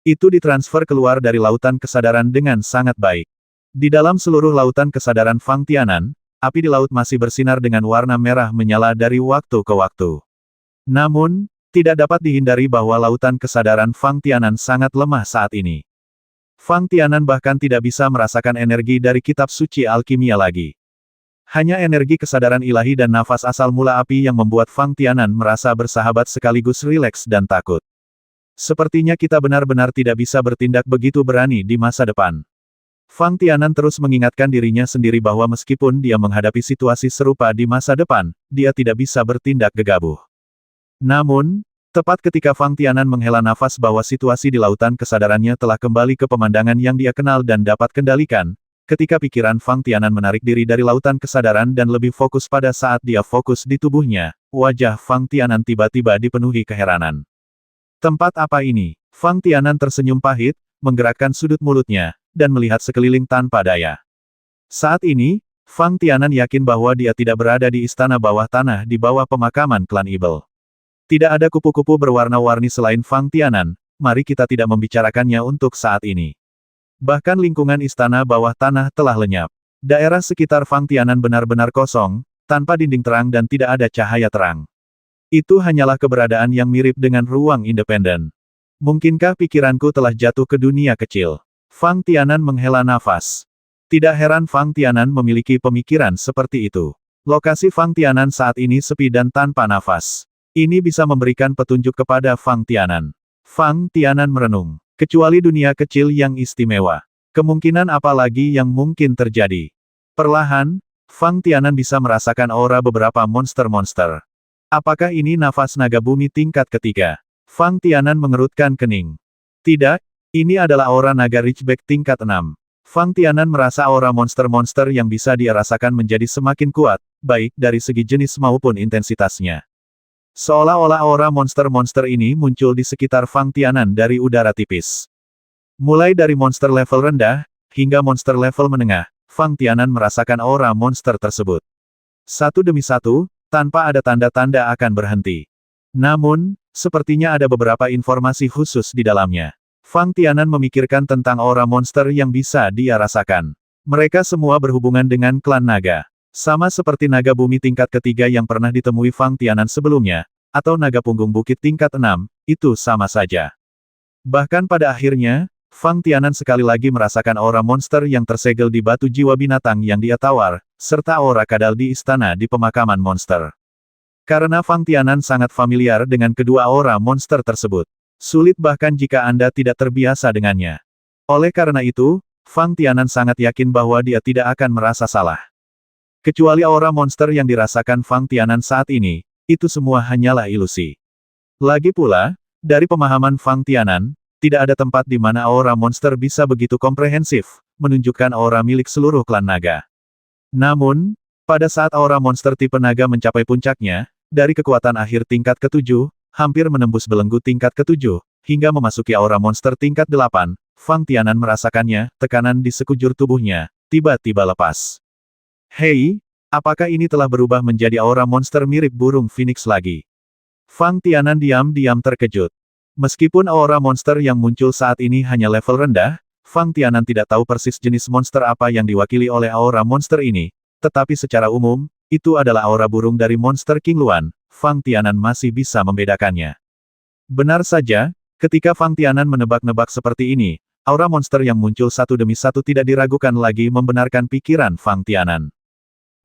Itu ditransfer keluar dari lautan kesadaran dengan sangat baik. Di dalam seluruh lautan kesadaran Fang Tianan, api di laut masih bersinar dengan warna merah menyala dari waktu ke waktu. Namun, tidak dapat dihindari bahwa lautan kesadaran Fang Tianan sangat lemah saat ini. Fang Tianan bahkan tidak bisa merasakan energi dari kitab suci alkimia lagi. Hanya energi kesadaran ilahi dan nafas asal mula api yang membuat Fang Tianan merasa bersahabat sekaligus rileks dan takut. Sepertinya kita benar-benar tidak bisa bertindak begitu berani di masa depan. Fang Tianan terus mengingatkan dirinya sendiri bahwa meskipun dia menghadapi situasi serupa di masa depan, dia tidak bisa bertindak gegabah. Namun, Tepat ketika Fang Tianan menghela nafas bahwa situasi di lautan kesadarannya telah kembali ke pemandangan yang dia kenal dan dapat kendalikan, ketika pikiran Fang Tianan menarik diri dari lautan kesadaran dan lebih fokus pada saat dia fokus di tubuhnya, wajah Fang Tianan tiba-tiba dipenuhi keheranan. Tempat apa ini? Fang Tianan tersenyum pahit, menggerakkan sudut mulutnya, dan melihat sekeliling tanpa daya. Saat ini, Fang Tianan yakin bahwa dia tidak berada di istana bawah tanah di bawah pemakaman klan Ibel. Tidak ada kupu-kupu berwarna-warni selain Fang Tianan, mari kita tidak membicarakannya untuk saat ini. Bahkan lingkungan istana bawah tanah telah lenyap. Daerah sekitar Fang Tianan benar-benar kosong, tanpa dinding terang dan tidak ada cahaya terang. Itu hanyalah keberadaan yang mirip dengan ruang independen. Mungkinkah pikiranku telah jatuh ke dunia kecil? Fang Tianan menghela nafas. Tidak heran Fang Tianan memiliki pemikiran seperti itu. Lokasi Fang Tianan saat ini sepi dan tanpa nafas. Ini bisa memberikan petunjuk kepada Fang Tianan. Fang Tianan merenung. Kecuali dunia kecil yang istimewa. Kemungkinan apa lagi yang mungkin terjadi? Perlahan, Fang Tianan bisa merasakan aura beberapa monster-monster. Apakah ini nafas naga bumi tingkat ketiga? Fang Tianan mengerutkan kening. Tidak, ini adalah aura naga Ridgeback tingkat 6. Fang Tianan merasa aura monster-monster yang bisa dia rasakan menjadi semakin kuat, baik dari segi jenis maupun intensitasnya. Seolah-olah aura monster-monster ini muncul di sekitar Fang Tianan dari udara tipis. Mulai dari monster level rendah, hingga monster level menengah, Fang Tianan merasakan aura monster tersebut. Satu demi satu, tanpa ada tanda-tanda akan berhenti. Namun, sepertinya ada beberapa informasi khusus di dalamnya. Fang Tianan memikirkan tentang aura monster yang bisa dia rasakan. Mereka semua berhubungan dengan klan naga. Sama seperti naga bumi tingkat ketiga yang pernah ditemui Fang Tianan sebelumnya, atau naga punggung bukit tingkat 6, itu sama saja. Bahkan pada akhirnya, Fang Tianan sekali lagi merasakan aura monster yang tersegel di batu jiwa binatang yang dia tawar, serta aura kadal di istana di pemakaman monster. Karena Fang Tianan sangat familiar dengan kedua aura monster tersebut. Sulit bahkan jika Anda tidak terbiasa dengannya. Oleh karena itu, Fang Tianan sangat yakin bahwa dia tidak akan merasa salah. Kecuali aura monster yang dirasakan Fang Tianan saat ini, itu semua hanyalah ilusi. Lagi pula, dari pemahaman Fang Tianan, tidak ada tempat di mana aura monster bisa begitu komprehensif, menunjukkan aura milik seluruh klan naga. Namun, pada saat aura monster tipe naga mencapai puncaknya, dari kekuatan akhir tingkat ke-7, hampir menembus belenggu tingkat ke-7, hingga memasuki aura monster tingkat 8, Fang Tianan merasakannya, tekanan di sekujur tubuhnya, tiba-tiba lepas. Hei, apakah ini telah berubah menjadi aura monster mirip burung phoenix lagi? Fang Tianan diam-diam terkejut. Meskipun aura monster yang muncul saat ini hanya level rendah, Fang Tianan tidak tahu persis jenis monster apa yang diwakili oleh aura monster ini, tetapi secara umum, itu adalah aura burung dari monster King Luan. Fang Tianan masih bisa membedakannya. Benar saja, ketika Fang Tianan menebak-nebak seperti ini, aura monster yang muncul satu demi satu tidak diragukan lagi membenarkan pikiran Fang Tianan.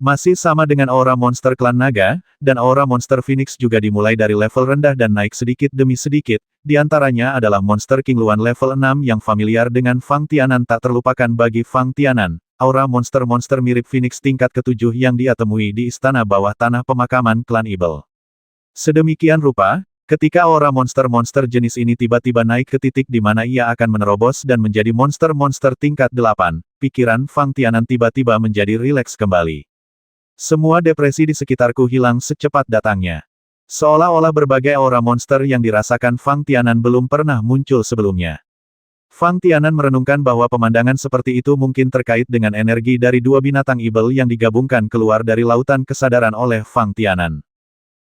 Masih sama dengan aura monster klan naga, dan aura monster phoenix juga dimulai dari level rendah dan naik sedikit demi sedikit, di antaranya adalah monster King Luan level 6 yang familiar dengan Fang Tianan tak terlupakan bagi Fang Tianan, aura monster-monster mirip phoenix tingkat ke-7 yang dia temui di istana bawah tanah pemakaman klan Ibel. Sedemikian rupa, ketika aura monster-monster jenis ini tiba-tiba naik ke titik di mana ia akan menerobos dan menjadi monster-monster tingkat 8, pikiran Fang Tianan tiba-tiba menjadi rileks kembali. Semua depresi di sekitarku hilang secepat datangnya. Seolah-olah berbagai aura monster yang dirasakan Fang Tianan belum pernah muncul sebelumnya. Fang Tianan merenungkan bahwa pemandangan seperti itu mungkin terkait dengan energi dari dua binatang Ibel yang digabungkan keluar dari lautan kesadaran oleh Fang Tianan.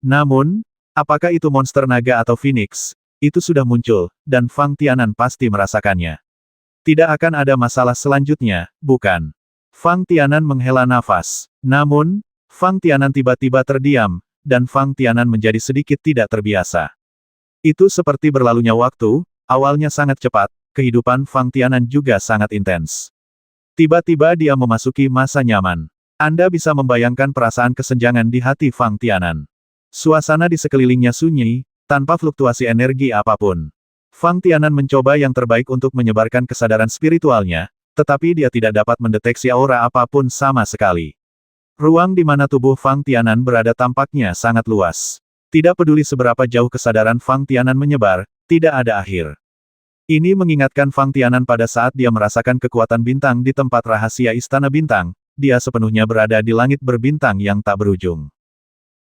Namun, apakah itu monster naga atau phoenix? Itu sudah muncul, dan Fang Tianan pasti merasakannya. Tidak akan ada masalah selanjutnya, bukan? Fang Tianan menghela nafas. Namun, Fang Tianan tiba-tiba terdiam, dan Fang Tianan menjadi sedikit tidak terbiasa. Itu seperti berlalunya waktu, awalnya sangat cepat, kehidupan Fang Tianan juga sangat intens. Tiba-tiba dia memasuki masa nyaman. Anda bisa membayangkan perasaan kesenjangan di hati Fang Tianan. Suasana di sekelilingnya sunyi, tanpa fluktuasi energi apapun. Fang Tianan mencoba yang terbaik untuk menyebarkan kesadaran spiritualnya, tetapi dia tidak dapat mendeteksi aura apapun sama sekali. Ruang di mana tubuh Fang Tianan berada tampaknya sangat luas. Tidak peduli seberapa jauh kesadaran Fang Tianan menyebar, tidak ada akhir. Ini mengingatkan Fang Tianan pada saat dia merasakan kekuatan bintang di tempat rahasia Istana Bintang, dia sepenuhnya berada di langit berbintang yang tak berujung.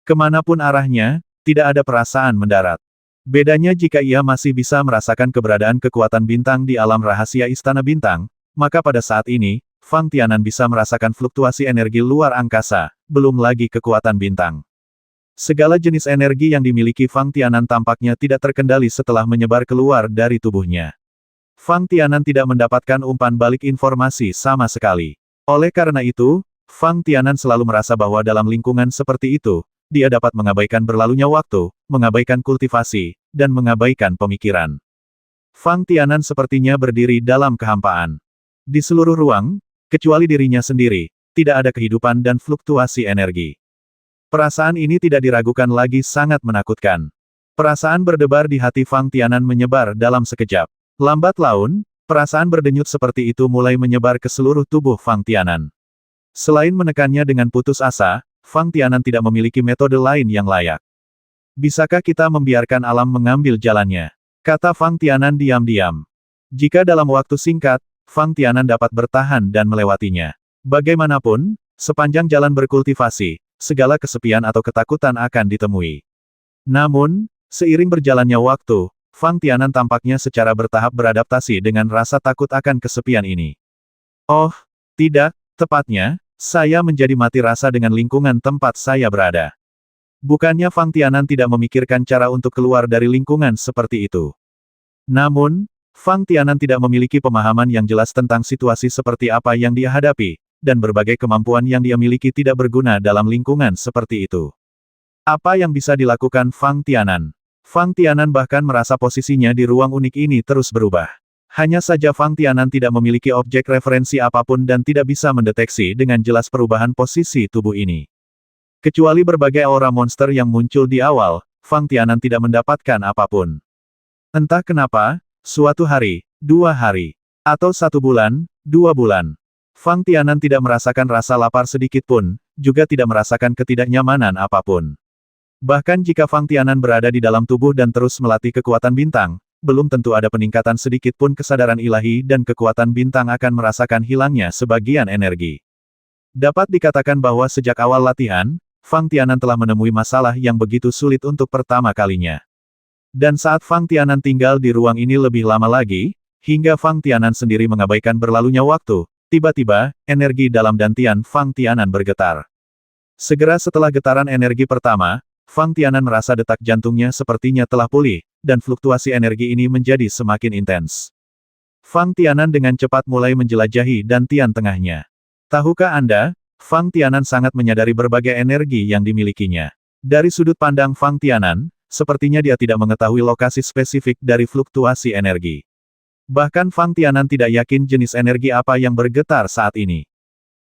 Kemanapun arahnya, tidak ada perasaan mendarat. Bedanya jika ia masih bisa merasakan keberadaan kekuatan bintang di alam rahasia Istana Bintang, maka pada saat ini, Fang Tianan bisa merasakan fluktuasi energi luar angkasa, belum lagi kekuatan bintang. Segala jenis energi yang dimiliki Fang Tianan tampaknya tidak terkendali setelah menyebar keluar dari tubuhnya. Fang Tianan tidak mendapatkan umpan balik informasi sama sekali. Oleh karena itu, Fang Tianan selalu merasa bahwa dalam lingkungan seperti itu, dia dapat mengabaikan berlalunya waktu, mengabaikan kultivasi, dan mengabaikan pemikiran. Fang Tianan sepertinya berdiri dalam kehampaan. Di seluruh ruang, kecuali dirinya sendiri, tidak ada kehidupan dan fluktuasi energi. Perasaan ini tidak diragukan lagi sangat menakutkan. Perasaan berdebar di hati Fang Tianan menyebar dalam sekejap. Lambat laun, perasaan berdenyut seperti itu mulai menyebar ke seluruh tubuh Fang Tianan. Selain menekannya dengan putus asa, Fang Tianan tidak memiliki metode lain yang layak. Bisakah kita membiarkan alam mengambil jalannya? Kata Fang Tianan diam-diam. Jika dalam waktu singkat, Fang Tianan dapat bertahan dan melewatinya. Bagaimanapun, sepanjang jalan berkultivasi, segala kesepian atau ketakutan akan ditemui. Namun, seiring berjalannya waktu, Fang Tianan tampaknya secara bertahap beradaptasi dengan rasa takut akan kesepian ini. Oh, tidak, tepatnya, saya menjadi mati rasa dengan lingkungan tempat saya berada. Bukannya Fang Tianan tidak memikirkan cara untuk keluar dari lingkungan seperti itu. Namun, Fang Tianan tidak memiliki pemahaman yang jelas tentang situasi seperti apa yang dia hadapi, dan berbagai kemampuan yang dia miliki tidak berguna dalam lingkungan seperti itu. Apa yang bisa dilakukan Fang Tianan? Fang Tianan bahkan merasa posisinya di ruang unik ini terus berubah. Hanya saja Fang Tianan tidak memiliki objek referensi apapun dan tidak bisa mendeteksi dengan jelas perubahan posisi tubuh ini. Kecuali berbagai aura monster yang muncul di awal, Fang Tianan tidak mendapatkan apapun. Entah kenapa, suatu hari, 2 hari, atau 1 bulan, 2 bulan, Fang Tianan tidak merasakan rasa lapar sedikit pun, juga tidak merasakan ketidaknyamanan apapun. Bahkan jika Fang Tianan berada di dalam tubuh dan terus melatih kekuatan bintang, belum tentu ada peningkatan sedikit pun kesadaran ilahi dan kekuatan bintang akan merasakan hilangnya sebagian energi. Dapat dikatakan bahwa sejak awal latihan, Fang Tianan telah menemui masalah yang begitu sulit untuk pertama kalinya. Dan saat Fang Tianan tinggal di ruang ini lebih lama lagi, hingga Fang Tianan sendiri mengabaikan berlalunya waktu, tiba-tiba, energi dalam dantian Fang Tianan bergetar. Segera setelah getaran energi pertama, Fang Tianan merasa detak jantungnya sepertinya telah pulih, dan fluktuasi energi ini menjadi semakin intens. Fang Tianan dengan cepat mulai menjelajahi dantian tengahnya. Tahukah Anda, Fang Tianan sangat menyadari berbagai energi yang dimilikinya. Dari sudut pandang Fang Tianan, sepertinya dia tidak mengetahui lokasi spesifik dari fluktuasi energi. Bahkan Fang Tianan tidak yakin jenis energi apa yang bergetar saat ini.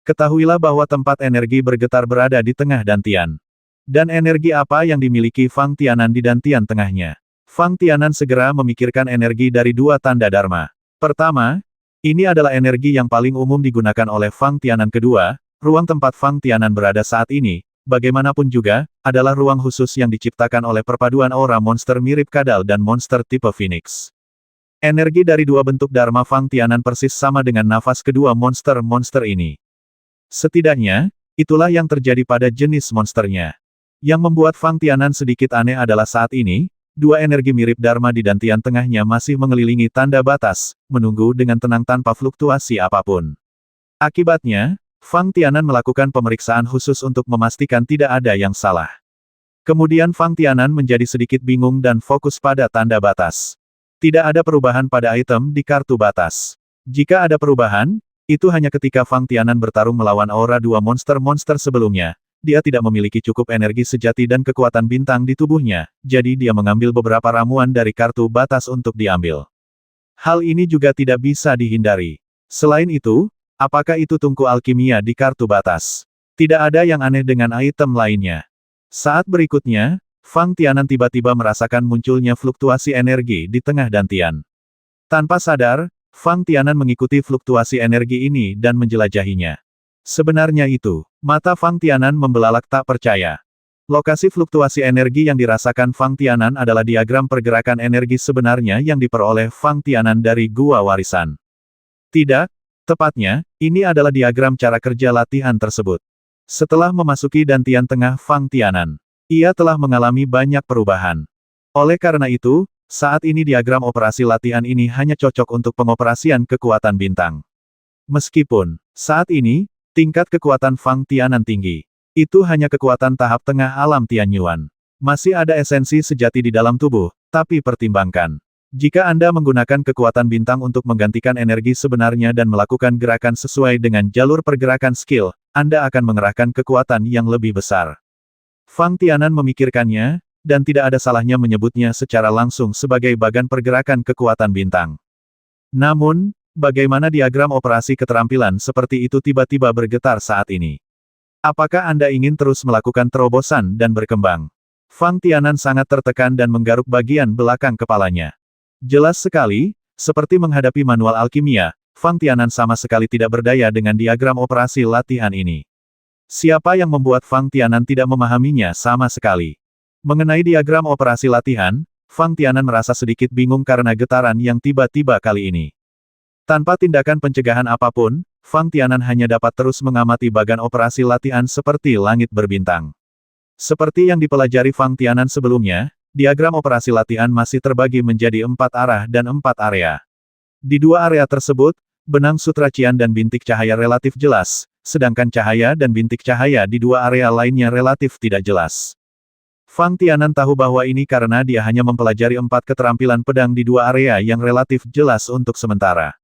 Ketahuilah bahwa tempat energi bergetar berada di tengah dantian. Dan energi apa yang dimiliki Fang Tianan di dantian tengahnya? Fang Tianan segera memikirkan energi dari 2 tanda dharma. Pertama, ini adalah energi yang paling umum digunakan oleh Fang Tianan. Kedua, ruang tempat Fang Tianan berada saat ini, bagaimanapun juga, adalah ruang khusus yang diciptakan oleh perpaduan aura monster mirip kadal dan monster tipe Phoenix. Energi dari 2 bentuk Dharma Fang Tianan persis sama dengan nafas kedua monster-monster ini. Setidaknya, itulah yang terjadi pada jenis monsternya. Yang membuat Fang Tianan sedikit aneh adalah saat ini, 2 energi mirip Dharma di dantian tengahnya masih mengelilingi tanda batas, menunggu dengan tenang tanpa fluktuasi apapun. Akibatnya, Fang Tianan melakukan pemeriksaan khusus untuk memastikan tidak ada yang salah. Kemudian Fang Tianan menjadi sedikit bingung dan fokus pada tanda batas. Tidak ada perubahan pada item di kartu batas. Jika ada perubahan, itu hanya ketika Fang Tianan bertarung melawan aura 2 monster-monster sebelumnya. Dia tidak memiliki cukup energi sejati dan kekuatan bintang di tubuhnya, jadi dia mengambil beberapa ramuan dari kartu batas untuk diambil. Hal ini juga tidak bisa dihindari. Selain itu, apakah itu tungku alkimia di kartu batas? Tidak ada yang aneh dengan item lainnya. Saat berikutnya, Fang Tianan tiba-tiba merasakan munculnya fluktuasi energi di tengah dantian. Tanpa sadar, Fang Tianan mengikuti fluktuasi energi ini dan menjelajahinya. Sebenarnya itu, mata Fang Tianan membelalak tak percaya. Lokasi fluktuasi energi yang dirasakan Fang Tianan adalah diagram pergerakan energi sebenarnya yang diperoleh Fang Tianan dari Gua Warisan. Tidak, tepatnya, ini adalah diagram cara kerja latihan tersebut. Setelah memasuki dantian tengah Fang Tianan, ia telah mengalami banyak perubahan. Oleh karena itu, saat ini diagram operasi latihan ini hanya cocok untuk pengoperasian kekuatan bintang. Meskipun, saat ini, tingkat kekuatan Fang Tianan tinggi. Itu hanya kekuatan tahap tengah alam Tianyuan. Masih ada esensi sejati di dalam tubuh, tapi pertimbangkan. Jika Anda menggunakan kekuatan bintang untuk menggantikan energi sebenarnya dan melakukan gerakan sesuai dengan jalur pergerakan skill, Anda akan mengerahkan kekuatan yang lebih besar. Fang Tianan memikirkannya, dan tidak ada salahnya menyebutnya secara langsung sebagai bagan pergerakan kekuatan bintang. Namun, bagaimana diagram operasi keterampilan seperti itu tiba-tiba bergetar saat ini? Apakah Anda ingin terus melakukan terobosan dan berkembang? Fang Tianan sangat tertekan dan menggaruk bagian belakang kepalanya. Jelas sekali, seperti menghadapi manual alkimia, Fang Tianan sama sekali tidak berdaya dengan diagram operasi latihan ini. Siapa yang membuat Fang Tianan tidak memahaminya sama sekali? Mengenai diagram operasi latihan, Fang Tianan merasa sedikit bingung karena getaran yang tiba-tiba kali ini. Tanpa tindakan pencegahan apapun, Fang Tianan hanya dapat terus mengamati bagan operasi latihan seperti langit berbintang. Seperti yang dipelajari Fang Tianan sebelumnya, diagram operasi latihan masih terbagi menjadi 4 arah dan 4 area. Di 2 area tersebut, benang sutra Qian dan bintik cahaya relatif jelas, sedangkan cahaya dan bintik cahaya di 2 area lainnya relatif tidak jelas. Fang Tianan tahu bahwa ini karena dia hanya mempelajari 4 keterampilan pedang di 2 area yang relatif jelas untuk sementara.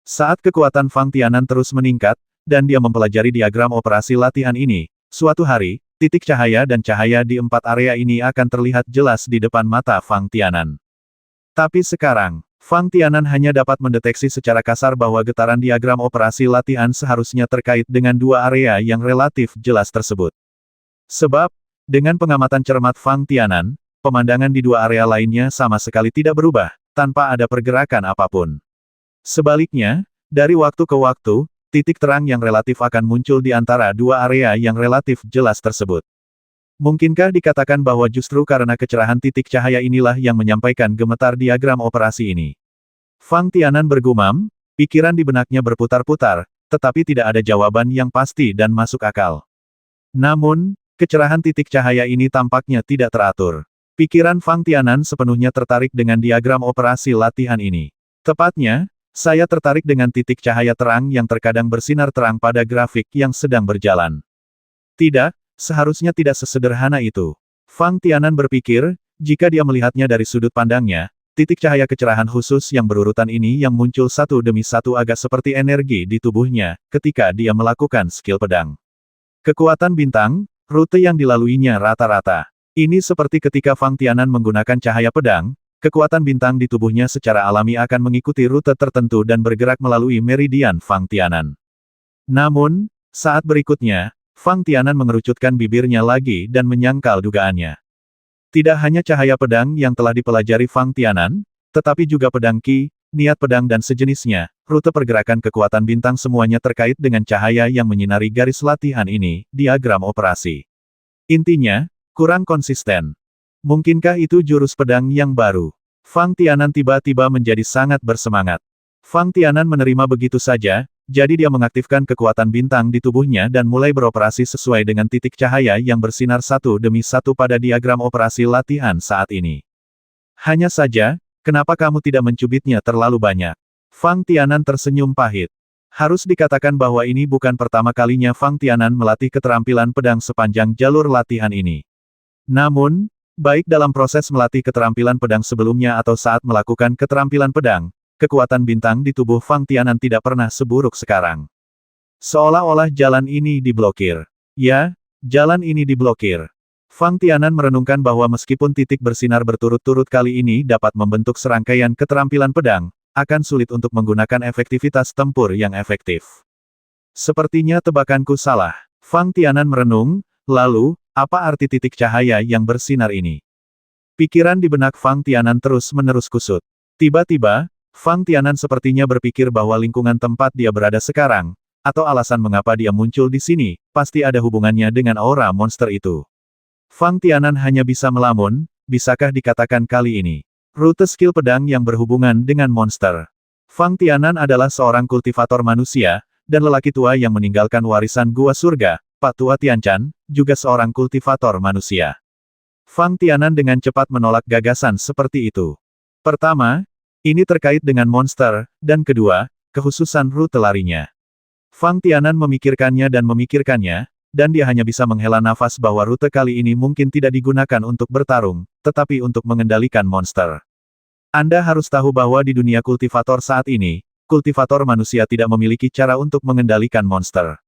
Saat kekuatan Fang Tianan terus meningkat, dan dia mempelajari diagram operasi latihan ini, suatu hari, titik cahaya dan cahaya di 4 area ini akan terlihat jelas di depan mata Fang Tianan. Tapi sekarang, Fang Tianan hanya dapat mendeteksi secara kasar bahwa getaran diagram operasi latihan seharusnya terkait dengan 2 area yang relatif jelas tersebut. Sebab, dengan pengamatan cermat Fang Tianan, pemandangan di 2 area lainnya sama sekali tidak berubah, tanpa ada pergerakan apapun. Sebaliknya, dari waktu ke waktu, titik terang yang relatif akan muncul di antara 2 area yang relatif jelas tersebut. Mungkinkah dikatakan bahwa justru karena kecerahan titik cahaya inilah yang menyampaikan gemetar diagram operasi ini? Fang Tianan bergumam, pikiran di benaknya berputar-putar, tetapi tidak ada jawaban yang pasti dan masuk akal. Namun, kecerahan titik cahaya ini tampaknya tidak teratur. Pikiran Fang Tianan sepenuhnya tertarik dengan diagram operasi latihan ini. Tepatnya, saya tertarik dengan titik cahaya terang yang terkadang bersinar terang pada grafik yang sedang berjalan. Tidak, seharusnya tidak sesederhana itu. Fang Tianan berpikir, jika dia melihatnya dari sudut pandangnya, titik cahaya kecerahan khusus yang berurutan ini yang muncul satu demi satu agak seperti energi di tubuhnya, ketika dia melakukan skill pedang. Kekuatan bintang, rute yang dilaluinya rata-rata. Ini seperti ketika Fang Tianan menggunakan cahaya pedang, kekuatan bintang di tubuhnya secara alami akan mengikuti rute tertentu dan bergerak melalui meridian Fang Tianan. Namun, saat berikutnya, Fang Tianan mengerucutkan bibirnya lagi dan menyangkal dugaannya. Tidak hanya cahaya pedang yang telah dipelajari Fang Tianan, tetapi juga pedang Qi, niat pedang dan sejenisnya, rute pergerakan kekuatan bintang semuanya terkait dengan cahaya yang menyinari garis latihan ini, diagram operasi. Intinya, kurang konsisten. Mungkinkah itu jurus pedang yang baru? Fang Tianan tiba-tiba menjadi sangat bersemangat. Fang Tianan menerima begitu saja, jadi dia mengaktifkan kekuatan bintang di tubuhnya dan mulai beroperasi sesuai dengan titik cahaya yang bersinar satu demi satu pada diagram operasi latihan saat ini. Hanya saja, kenapa kamu tidak mencubitnya terlalu banyak? Fang Tianan tersenyum pahit. Harus dikatakan bahwa ini bukan pertama kalinya Fang Tianan melatih keterampilan pedang sepanjang jalur latihan ini. Namun, baik dalam proses melatih keterampilan pedang sebelumnya atau saat melakukan keterampilan pedang, kekuatan bintang di tubuh Fang Tianan tidak pernah seburuk sekarang. Seolah-olah jalan ini diblokir. Ya, jalan ini diblokir. Fang Tianan merenungkan bahwa meskipun titik bersinar berturut-turut kali ini dapat membentuk serangkaian keterampilan pedang, akan sulit untuk menggunakan efektivitas tempur yang efektif. Sepertinya tebakanku salah. Fang Tianan merenung, lalu, apa arti titik cahaya yang bersinar ini? Pikiran di benak Fang Tianan terus-menerus kusut. Tiba-tiba, Fang Tianan sepertinya berpikir bahwa lingkungan tempat dia berada sekarang, atau alasan mengapa dia muncul di sini, pasti ada hubungannya dengan aura monster itu. Fang Tianan hanya bisa melamun, bisakah dikatakan kali ini. Rute skill pedang yang berhubungan dengan monster. Fang Tianan adalah seorang kultivator manusia, dan lelaki tua yang meninggalkan warisan gua surga, Pak Tua Tianchan, juga seorang kultivator manusia. Fang Tianan dengan cepat menolak gagasan seperti itu. Pertama, ini terkait dengan monster, dan kedua, kekhususan rute larinya. Fang Tianan memikirkannya, dan dia hanya bisa menghela nafas bahwa rute kali ini mungkin tidak digunakan untuk bertarung, tetapi untuk mengendalikan monster. Anda harus tahu bahwa di dunia kultivator saat ini, kultivator manusia tidak memiliki cara untuk mengendalikan monster.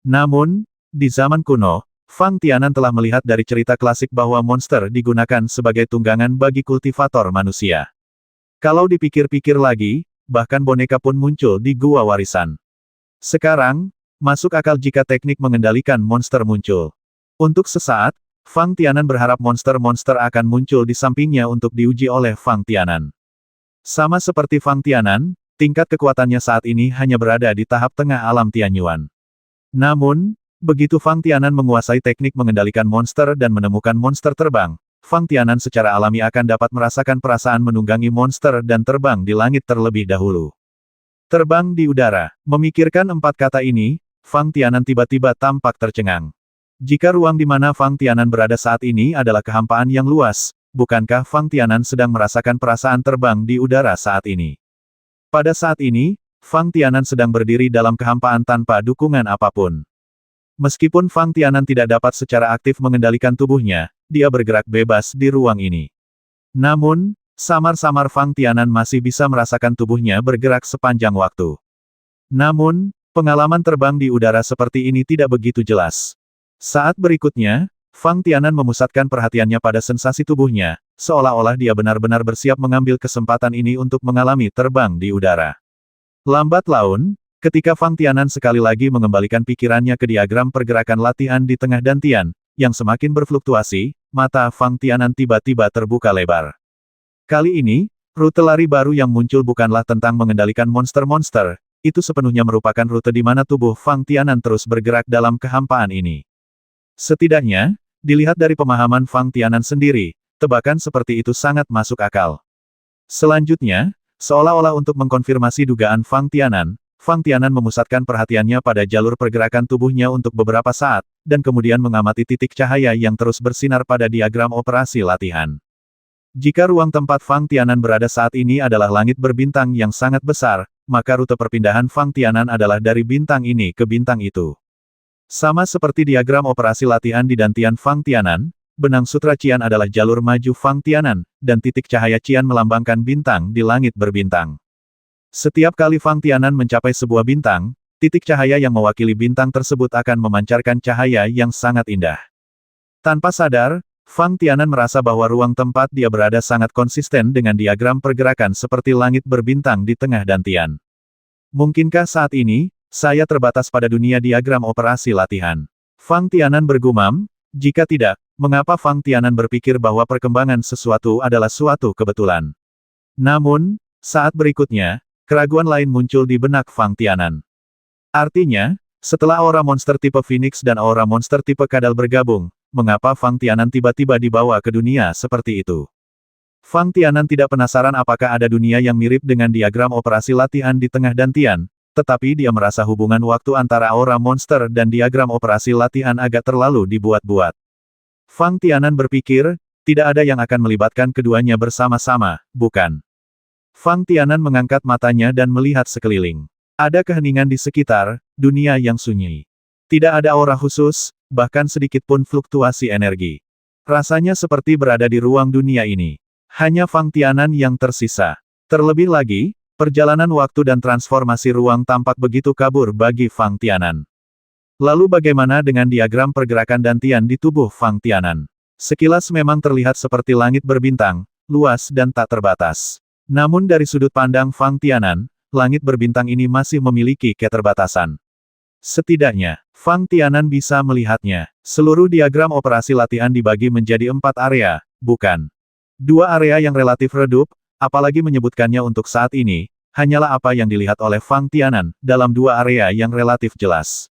Namun, di zaman kuno, Fang Tianan telah melihat dari cerita klasik bahwa monster digunakan sebagai tunggangan bagi kultivator manusia. Kalau dipikir-pikir lagi, bahkan boneka pun muncul di gua warisan. Sekarang, masuk akal jika teknik mengendalikan monster muncul. Untuk sesaat, Fang Tianan berharap monster-monster akan muncul di sampingnya untuk diuji oleh Fang Tianan. Sama seperti Fang Tianan, tingkat kekuatannya saat ini hanya berada di tahap tengah alam Tianyuan. Namun, begitu Fang Tianan menguasai teknik mengendalikan monster dan menemukan monster terbang, Fang Tianan secara alami akan dapat merasakan perasaan menunggangi monster dan terbang di langit terlebih dahulu. Terbang di udara. Memikirkan 4 kata ini, Fang Tianan tiba-tiba tampak tercengang. Jika ruang di mana Fang Tianan berada saat ini adalah kehampaan yang luas, bukankah Fang Tianan sedang merasakan perasaan terbang di udara saat ini? Pada saat ini, Fang Tianan sedang berdiri dalam kehampaan tanpa dukungan apapun. Meskipun Fang Tianan tidak dapat secara aktif mengendalikan tubuhnya, dia bergerak bebas di ruang ini. Namun, samar-samar Fang Tianan masih bisa merasakan tubuhnya bergerak sepanjang waktu. Namun, pengalaman terbang di udara seperti ini tidak begitu jelas. Saat berikutnya, Fang Tianan memusatkan perhatiannya pada sensasi tubuhnya, seolah-olah dia benar-benar bersiap mengambil kesempatan ini untuk mengalami terbang di udara. Lambat laun, ketika Fang Tianan sekali lagi mengembalikan pikirannya ke diagram pergerakan latihan di tengah dantian, yang semakin berfluktuasi, mata Fang Tianan tiba-tiba terbuka lebar. Kali ini, rute lari baru yang muncul bukanlah tentang mengendalikan monster-monster, itu sepenuhnya merupakan rute di mana tubuh Fang Tianan terus bergerak dalam kehampaan ini. Setidaknya, dilihat dari pemahaman Fang Tianan sendiri, tebakan seperti itu sangat masuk akal. Selanjutnya, seolah-olah untuk mengkonfirmasi dugaan Fang Tianan memusatkan perhatiannya pada jalur pergerakan tubuhnya untuk beberapa saat, dan kemudian mengamati titik cahaya yang terus bersinar pada diagram operasi latihan. Jika ruang tempat Fang Tianan berada saat ini adalah langit berbintang yang sangat besar, maka rute perpindahan Fang Tianan adalah dari bintang ini ke bintang itu. Sama seperti diagram operasi latihan di dantian Fang Tianan, benang sutra Qian adalah jalur maju Fang Tianan, dan titik cahaya Qian melambangkan bintang di langit berbintang. Setiap kali Fang Tianan mencapai sebuah bintang, titik cahaya yang mewakili bintang tersebut akan memancarkan cahaya yang sangat indah. Tanpa sadar, Fang Tianan merasa bahwa ruang tempat dia berada sangat konsisten dengan diagram pergerakan seperti langit berbintang di tengah dantian. Mungkinkah saat ini, saya terbatas pada dunia diagram operasi latihan? Fang Tianan bergumam, jika tidak, mengapa Fang Tianan berpikir bahwa perkembangan sesuatu adalah suatu kebetulan? Namun, saat berikutnya, keraguan lain muncul di benak Fang Tianan. Artinya, setelah aura monster tipe Phoenix dan aura monster tipe Kadal bergabung, mengapa Fang Tianan tiba-tiba dibawa ke dunia seperti itu? Fang Tianan tidak penasaran apakah ada dunia yang mirip dengan diagram operasi latihan di tengah dantian, tetapi dia merasa hubungan waktu antara aura monster dan diagram operasi latihan agak terlalu dibuat-buat. Fang Tianan berpikir, tidak ada yang akan melibatkan keduanya bersama-sama, bukan? Fang Tianan mengangkat matanya dan melihat sekeliling. Ada keheningan di sekitar, dunia yang sunyi. Tidak ada aura khusus, bahkan sedikit pun fluktuasi energi. Rasanya seperti berada di ruang dunia ini. Hanya Fang Tianan yang tersisa. Terlebih lagi, perjalanan waktu dan transformasi ruang tampak begitu kabur bagi Fang Tianan. Lalu bagaimana dengan diagram pergerakan dantian di tubuh Fang Tianan? Sekilas memang terlihat seperti langit berbintang, luas dan tak terbatas. Namun dari sudut pandang Fang Tianan, langit berbintang ini masih memiliki keterbatasan. Setidaknya, Fang Tianan bisa melihatnya. Seluruh diagram operasi latihan dibagi menjadi 4 area, bukan 2 area yang relatif redup, apalagi menyebutkannya untuk saat ini, hanyalah apa yang dilihat oleh Fang Tianan, dalam 2 area yang relatif jelas.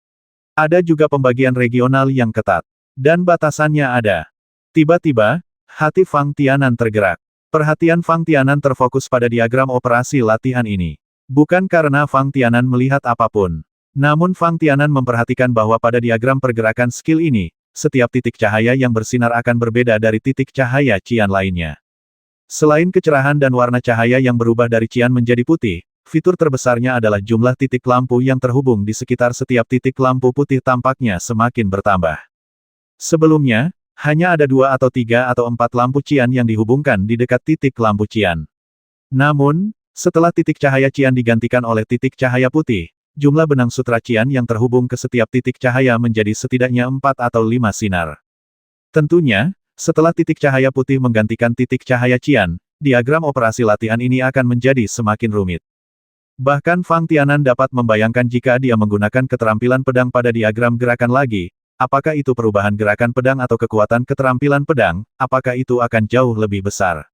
Ada juga pembagian regional yang ketat. Dan batasannya ada. Tiba-tiba, hati Fang Tianan tergerak. Perhatian Fang Tianan terfokus pada diagram operasi latihan ini. Bukan karena Fang Tianan melihat apapun. Namun Fang Tianan memperhatikan bahwa pada diagram pergerakan skill ini, setiap titik cahaya yang bersinar akan berbeda dari titik cahaya cian lainnya. Selain kecerahan dan warna cahaya yang berubah dari cian menjadi putih, fitur terbesarnya adalah jumlah titik lampu yang terhubung di sekitar setiap titik lampu putih tampaknya semakin bertambah. Sebelumnya, hanya ada 2 atau 3 atau 4 lampu cian yang dihubungkan di dekat titik lampu cian. Namun, setelah titik cahaya cian digantikan oleh titik cahaya putih, jumlah benang sutra cian yang terhubung ke setiap titik cahaya menjadi setidaknya 4 atau 5 sinar. Tentunya, setelah titik cahaya putih menggantikan titik cahaya cian, diagram operasi latihan ini akan menjadi semakin rumit. Bahkan Fang Tianan dapat membayangkan jika dia menggunakan keterampilan pedang pada diagram gerakan lagi, apakah itu perubahan gerakan pedang atau kekuatan keterampilan pedang, apakah itu akan jauh lebih besar.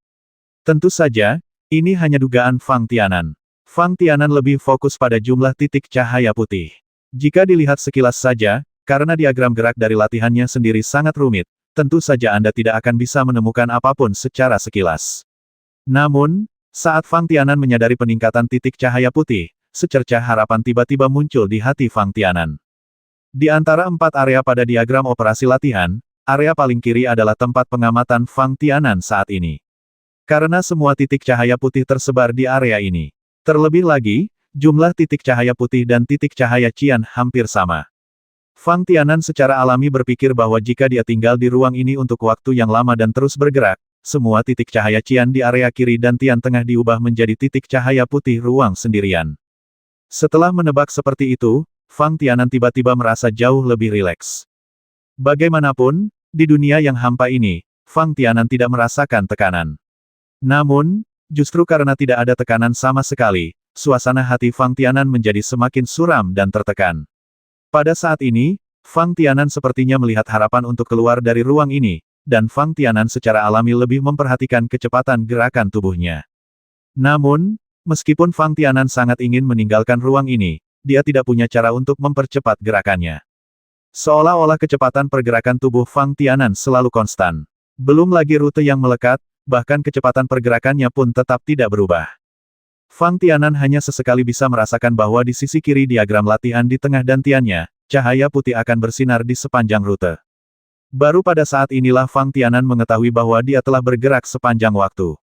Tentu saja, ini hanya dugaan Fang Tianan. Fang Tianan lebih fokus pada jumlah titik cahaya putih. Jika dilihat sekilas saja, karena diagram gerak dari latihannya sendiri sangat rumit, tentu saja Anda tidak akan bisa menemukan apapun secara sekilas. Namun, saat Fang Tianan menyadari peningkatan titik cahaya putih, secercah harapan tiba-tiba muncul di hati Fang Tianan. Di antara 4 area pada diagram operasi latihan, area paling kiri adalah tempat pengamatan Fang Tianan saat ini. Karena semua titik cahaya putih tersebar di area ini. Terlebih lagi, jumlah titik cahaya putih dan titik cahaya cian hampir sama. Fang Tianan secara alami berpikir bahwa jika dia tinggal di ruang ini untuk waktu yang lama dan terus bergerak, semua titik cahaya cian di area kiri dan tian tengah diubah menjadi titik cahaya putih ruang sendirian. Setelah menebak seperti itu, Fang Tianan tiba-tiba merasa jauh lebih rileks. Bagaimanapun, di dunia yang hampa ini, Fang Tianan tidak merasakan tekanan. Namun, justru karena tidak ada tekanan sama sekali, suasana hati Fang Tianan menjadi semakin suram dan tertekan. Pada saat ini, Fang Tianan sepertinya melihat harapan untuk keluar dari ruang ini, dan Fang Tianan secara alami lebih memperhatikan kecepatan gerakan tubuhnya. Namun, meskipun Fang Tianan sangat ingin meninggalkan ruang ini, dia tidak punya cara untuk mempercepat gerakannya. Seolah-olah kecepatan pergerakan tubuh Fang Tianan selalu konstan. Belum lagi rute yang melekat, bahkan kecepatan pergerakannya pun tetap tidak berubah. Fang Tianan hanya sesekali bisa merasakan bahwa di sisi kiri diagram latihan di tengah dantiannya, cahaya putih akan bersinar di sepanjang rute. Baru pada saat inilah Fang Tianan mengetahui bahwa dia telah bergerak sepanjang waktu.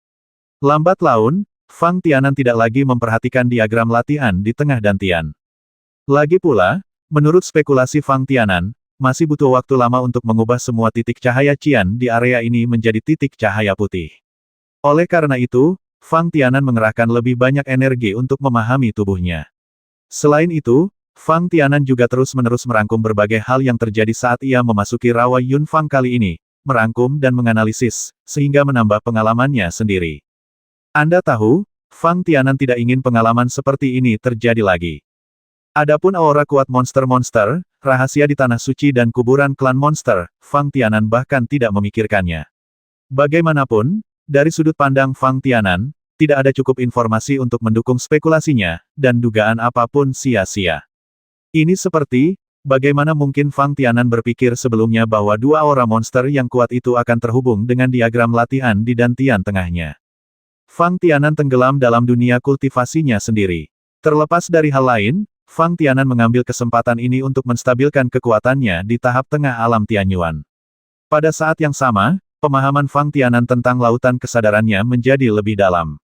Lambat laun, Fang Tianan tidak lagi memperhatikan diagram latihan di tengah dantian. Lagi pula, menurut spekulasi Fang Tianan, masih butuh waktu lama untuk mengubah semua titik cahaya cian di area ini menjadi titik cahaya putih. Oleh karena itu, Fang Tianan mengerahkan lebih banyak energi untuk memahami tubuhnya. Selain itu, Fang Tianan juga terus-menerus merangkum berbagai hal yang terjadi saat ia memasuki rawa Yun Fang kali ini, merangkum dan menganalisis, sehingga menambah pengalamannya sendiri. Anda tahu, Fang Tianan tidak ingin pengalaman seperti ini terjadi lagi. Adapun aura kuat monster-monster, rahasia di tanah suci dan kuburan klan monster, Fang Tianan bahkan tidak memikirkannya. Bagaimanapun, dari sudut pandang Fang Tianan, tidak ada cukup informasi untuk mendukung spekulasinya, dan dugaan apapun sia-sia. Ini seperti, bagaimana mungkin Fang Tianan berpikir sebelumnya bahwa 2 aura monster yang kuat itu akan terhubung dengan diagram latihan di dantian tengahnya. Fang Tianan tenggelam dalam dunia kultivasinya sendiri. Terlepas dari hal lain, Fang Tianan mengambil kesempatan ini untuk menstabilkan kekuatannya di tahap tengah alam Tianyuan. Pada saat yang sama, pemahaman Fang Tianan tentang lautan kesadarannya menjadi lebih dalam.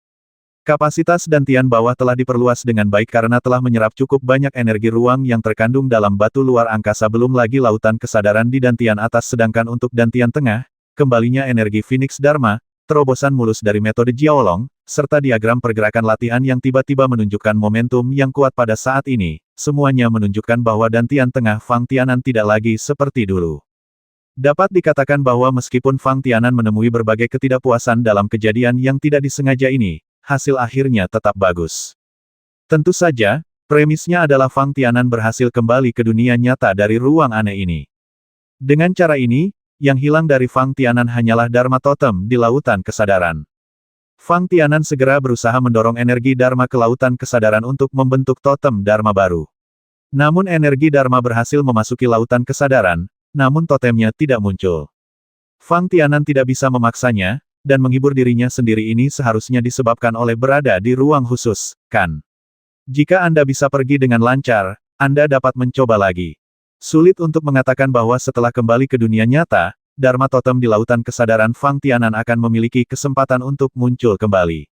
Kapasitas dantian bawah telah diperluas dengan baik karena telah menyerap cukup banyak energi ruang yang terkandung dalam batu luar angkasa, belum lagi lautan kesadaran di dantian atas, sedangkan untuk dantian tengah, kembalinya energi Phoenix Dharma, terobosan mulus dari metode Jiaolong, serta diagram pergerakan latihan yang tiba-tiba menunjukkan momentum yang kuat pada saat ini, semuanya menunjukkan bahwa dantian tengah Fang Tianan tidak lagi seperti dulu. Dapat dikatakan bahwa meskipun Fang Tianan menemui berbagai ketidakpuasan dalam kejadian yang tidak disengaja ini, hasil akhirnya tetap bagus. Tentu saja, premisnya adalah Fang Tianan berhasil kembali ke dunia nyata dari ruang aneh ini. Dengan cara ini, yang hilang dari Fang Tianan hanyalah Dharma Totem di lautan kesadaran. Fang Tianan segera berusaha mendorong energi Dharma ke lautan kesadaran untuk membentuk totem Dharma baru. Namun energi Dharma berhasil memasuki lautan kesadaran, namun totemnya tidak muncul. Fang Tianan tidak bisa memaksanya, dan menghibur dirinya sendiri ini seharusnya disebabkan oleh berada di ruang khusus, kan? Jika Anda bisa pergi dengan lancar, Anda dapat mencoba lagi. Sulit untuk mengatakan bahwa setelah kembali ke dunia nyata, Dharma Totem di lautan kesadaran Fang Tianan akan memiliki kesempatan untuk muncul kembali.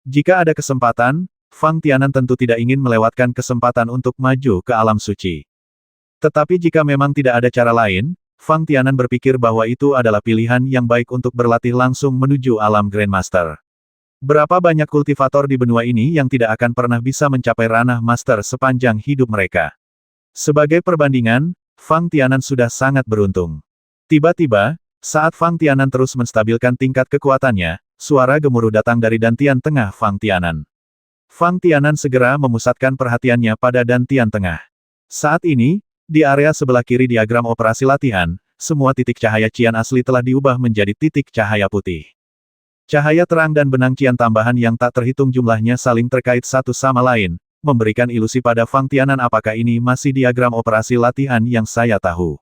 Jika ada kesempatan, Fang Tianan tentu tidak ingin melewatkan kesempatan untuk maju ke alam suci. Tetapi jika memang tidak ada cara lain, Fang Tianan berpikir bahwa itu adalah pilihan yang baik untuk berlatih langsung menuju alam Grandmaster. Berapa banyak kultivator di benua ini yang tidak akan pernah bisa mencapai ranah Master sepanjang hidup mereka. Sebagai perbandingan, Fang Tianan sudah sangat beruntung. Tiba-tiba, saat Fang Tianan terus menstabilkan tingkat kekuatannya, suara gemuruh datang dari dantian tengah Fang Tianan. Fang Tianan segera memusatkan perhatiannya pada dantian tengah. Saat ini, di area sebelah kiri diagram operasi latihan, semua titik cahaya cian asli telah diubah menjadi titik cahaya putih. Cahaya terang dan benang cian tambahan yang tak terhitung jumlahnya saling terkait satu sama lain, memberikan ilusi pada Fang Tianan apakah ini masih diagram operasi latihan yang saya tahu.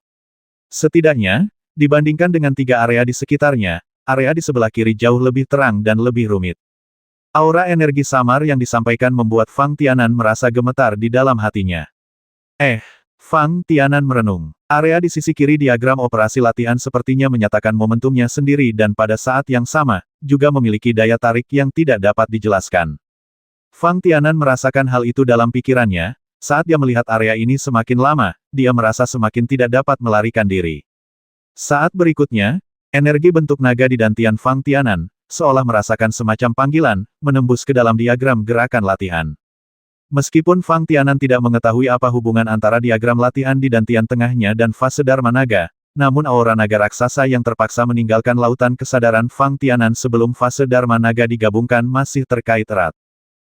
Setidaknya, dibandingkan dengan 3 area di sekitarnya, area di sebelah kiri jauh lebih terang dan lebih rumit. Aura energi samar yang disampaikan membuat Fang Tianan merasa gemetar di dalam hatinya. Fang Tianan merenung. Area di sisi kiri diagram operasi latihan sepertinya menyatakan momentumnya sendiri dan pada saat yang sama, juga memiliki daya tarik yang tidak dapat dijelaskan. Fang Tianan merasakan hal itu dalam pikirannya, saat dia melihat area ini semakin lama, dia merasa semakin tidak dapat melarikan diri. Saat berikutnya, energi bentuk naga di dantian Fang Tianan, seolah merasakan semacam panggilan, menembus ke dalam diagram gerakan latihan. Meskipun Fang Tianan tidak mengetahui apa hubungan antara diagram latihan di dantian tengahnya dan fase Dharma Naga, namun aura naga raksasa yang terpaksa meninggalkan lautan kesadaran Fang Tianan sebelum fase Dharma Naga digabungkan masih terkait erat.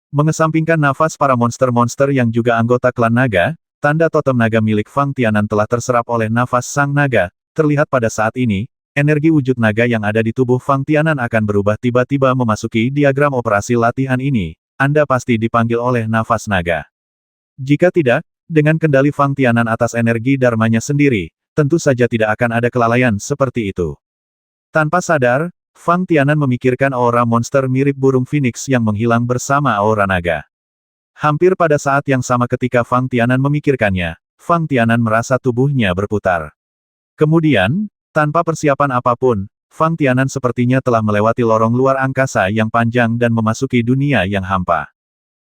Mengesampingkan nafas para monster-monster yang juga anggota klan naga, tanda totem naga milik Fang Tianan telah terserap oleh nafas sang naga. Terlihat pada saat ini, energi wujud naga yang ada di tubuh Fang Tianan akan berubah tiba-tiba memasuki diagram operasi latihan ini. Anda pasti dipanggil oleh nafas naga. Jika tidak, dengan kendali Fang Tianan atas energi dharmanya sendiri, tentu saja tidak akan ada kelalaian seperti itu. Tanpa sadar, Fang Tianan memikirkan aura monster mirip burung phoenix yang menghilang bersama aura naga. Hampir pada saat yang sama ketika Fang Tianan memikirkannya, Fang Tianan merasa tubuhnya berputar. Kemudian, tanpa persiapan apapun, Fang Tianan sepertinya telah melewati lorong luar angkasa yang panjang dan memasuki dunia yang hampa.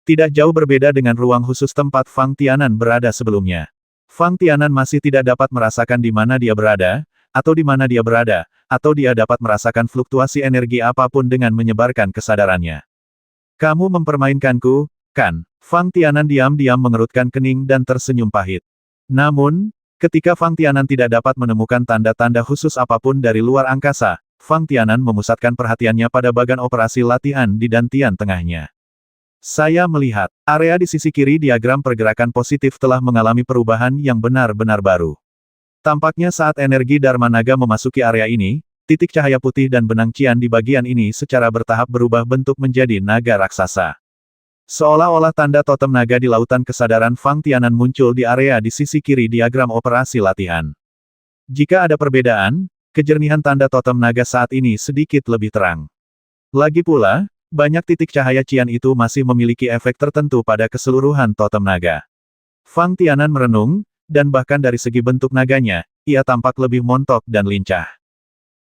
Tidak jauh berbeda dengan ruang khusus tempat Fang Tianan berada sebelumnya. Fang Tianan masih tidak dapat merasakan di mana dia berada, atau di mana dia berada, atau dia dapat merasakan fluktuasi energi apapun dengan menyebarkan kesadarannya. Kamu mempermainkanku, kan? Fang Tianan diam-diam mengerutkan kening dan tersenyum pahit. Namun, ketika Fang Tianan tidak dapat menemukan tanda-tanda khusus apapun dari luar angkasa, Fang Tianan memusatkan perhatiannya pada bagan operasi latihan di dantian tengahnya. Saya melihat, area di sisi kiri diagram pergerakan positif telah mengalami perubahan yang benar-benar baru. Tampaknya saat energi Dharma Naga memasuki area ini, titik cahaya putih dan benang cian di bagian ini secara bertahap berubah bentuk menjadi naga raksasa. Seolah-olah tanda totem naga di lautan kesadaran Fang Tianan muncul di area di sisi kiri diagram operasi latihan. Jika ada perbedaan, kejernihan tanda totem naga saat ini sedikit lebih terang. Lagi pula, banyak titik cahaya cian itu masih memiliki efek tertentu pada keseluruhan totem naga. Fang Tianan merenung, dan bahkan dari segi bentuk naganya, ia tampak lebih montok dan lincah.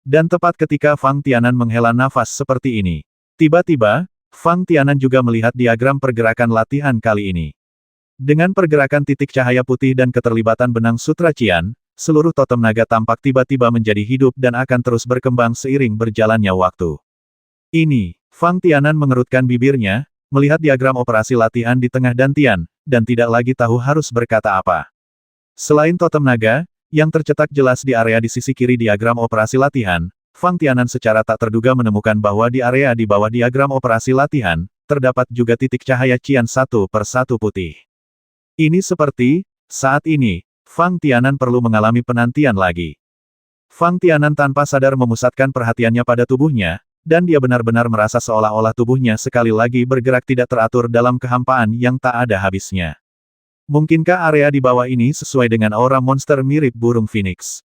Dan tepat ketika Fang Tianan menghela nafas seperti ini, tiba-tiba, Fang Tianan juga melihat diagram pergerakan latihan kali ini. Dengan pergerakan titik cahaya putih dan keterlibatan benang sutra cian, seluruh totem naga tampak tiba-tiba menjadi hidup dan akan terus berkembang seiring berjalannya waktu. Ini, Fang Tianan mengerutkan bibirnya, melihat diagram operasi latihan di tengah dantian, dan tidak lagi tahu harus berkata apa. Selain totem naga, yang tercetak jelas di area di sisi kiri diagram operasi latihan, Fang Tianan secara tak terduga menemukan bahwa di area di bawah diagram operasi latihan, terdapat juga titik cahaya cian satu per satu putih. Ini seperti, saat ini, Fang Tianan perlu mengalami penantian lagi. Fang Tianan tanpa sadar memusatkan perhatiannya pada tubuhnya, dan dia benar-benar merasa seolah-olah tubuhnya sekali lagi bergerak tidak teratur dalam kehampaan yang tak ada habisnya. Mungkinkah area di bawah ini sesuai dengan aura monster mirip burung phoenix?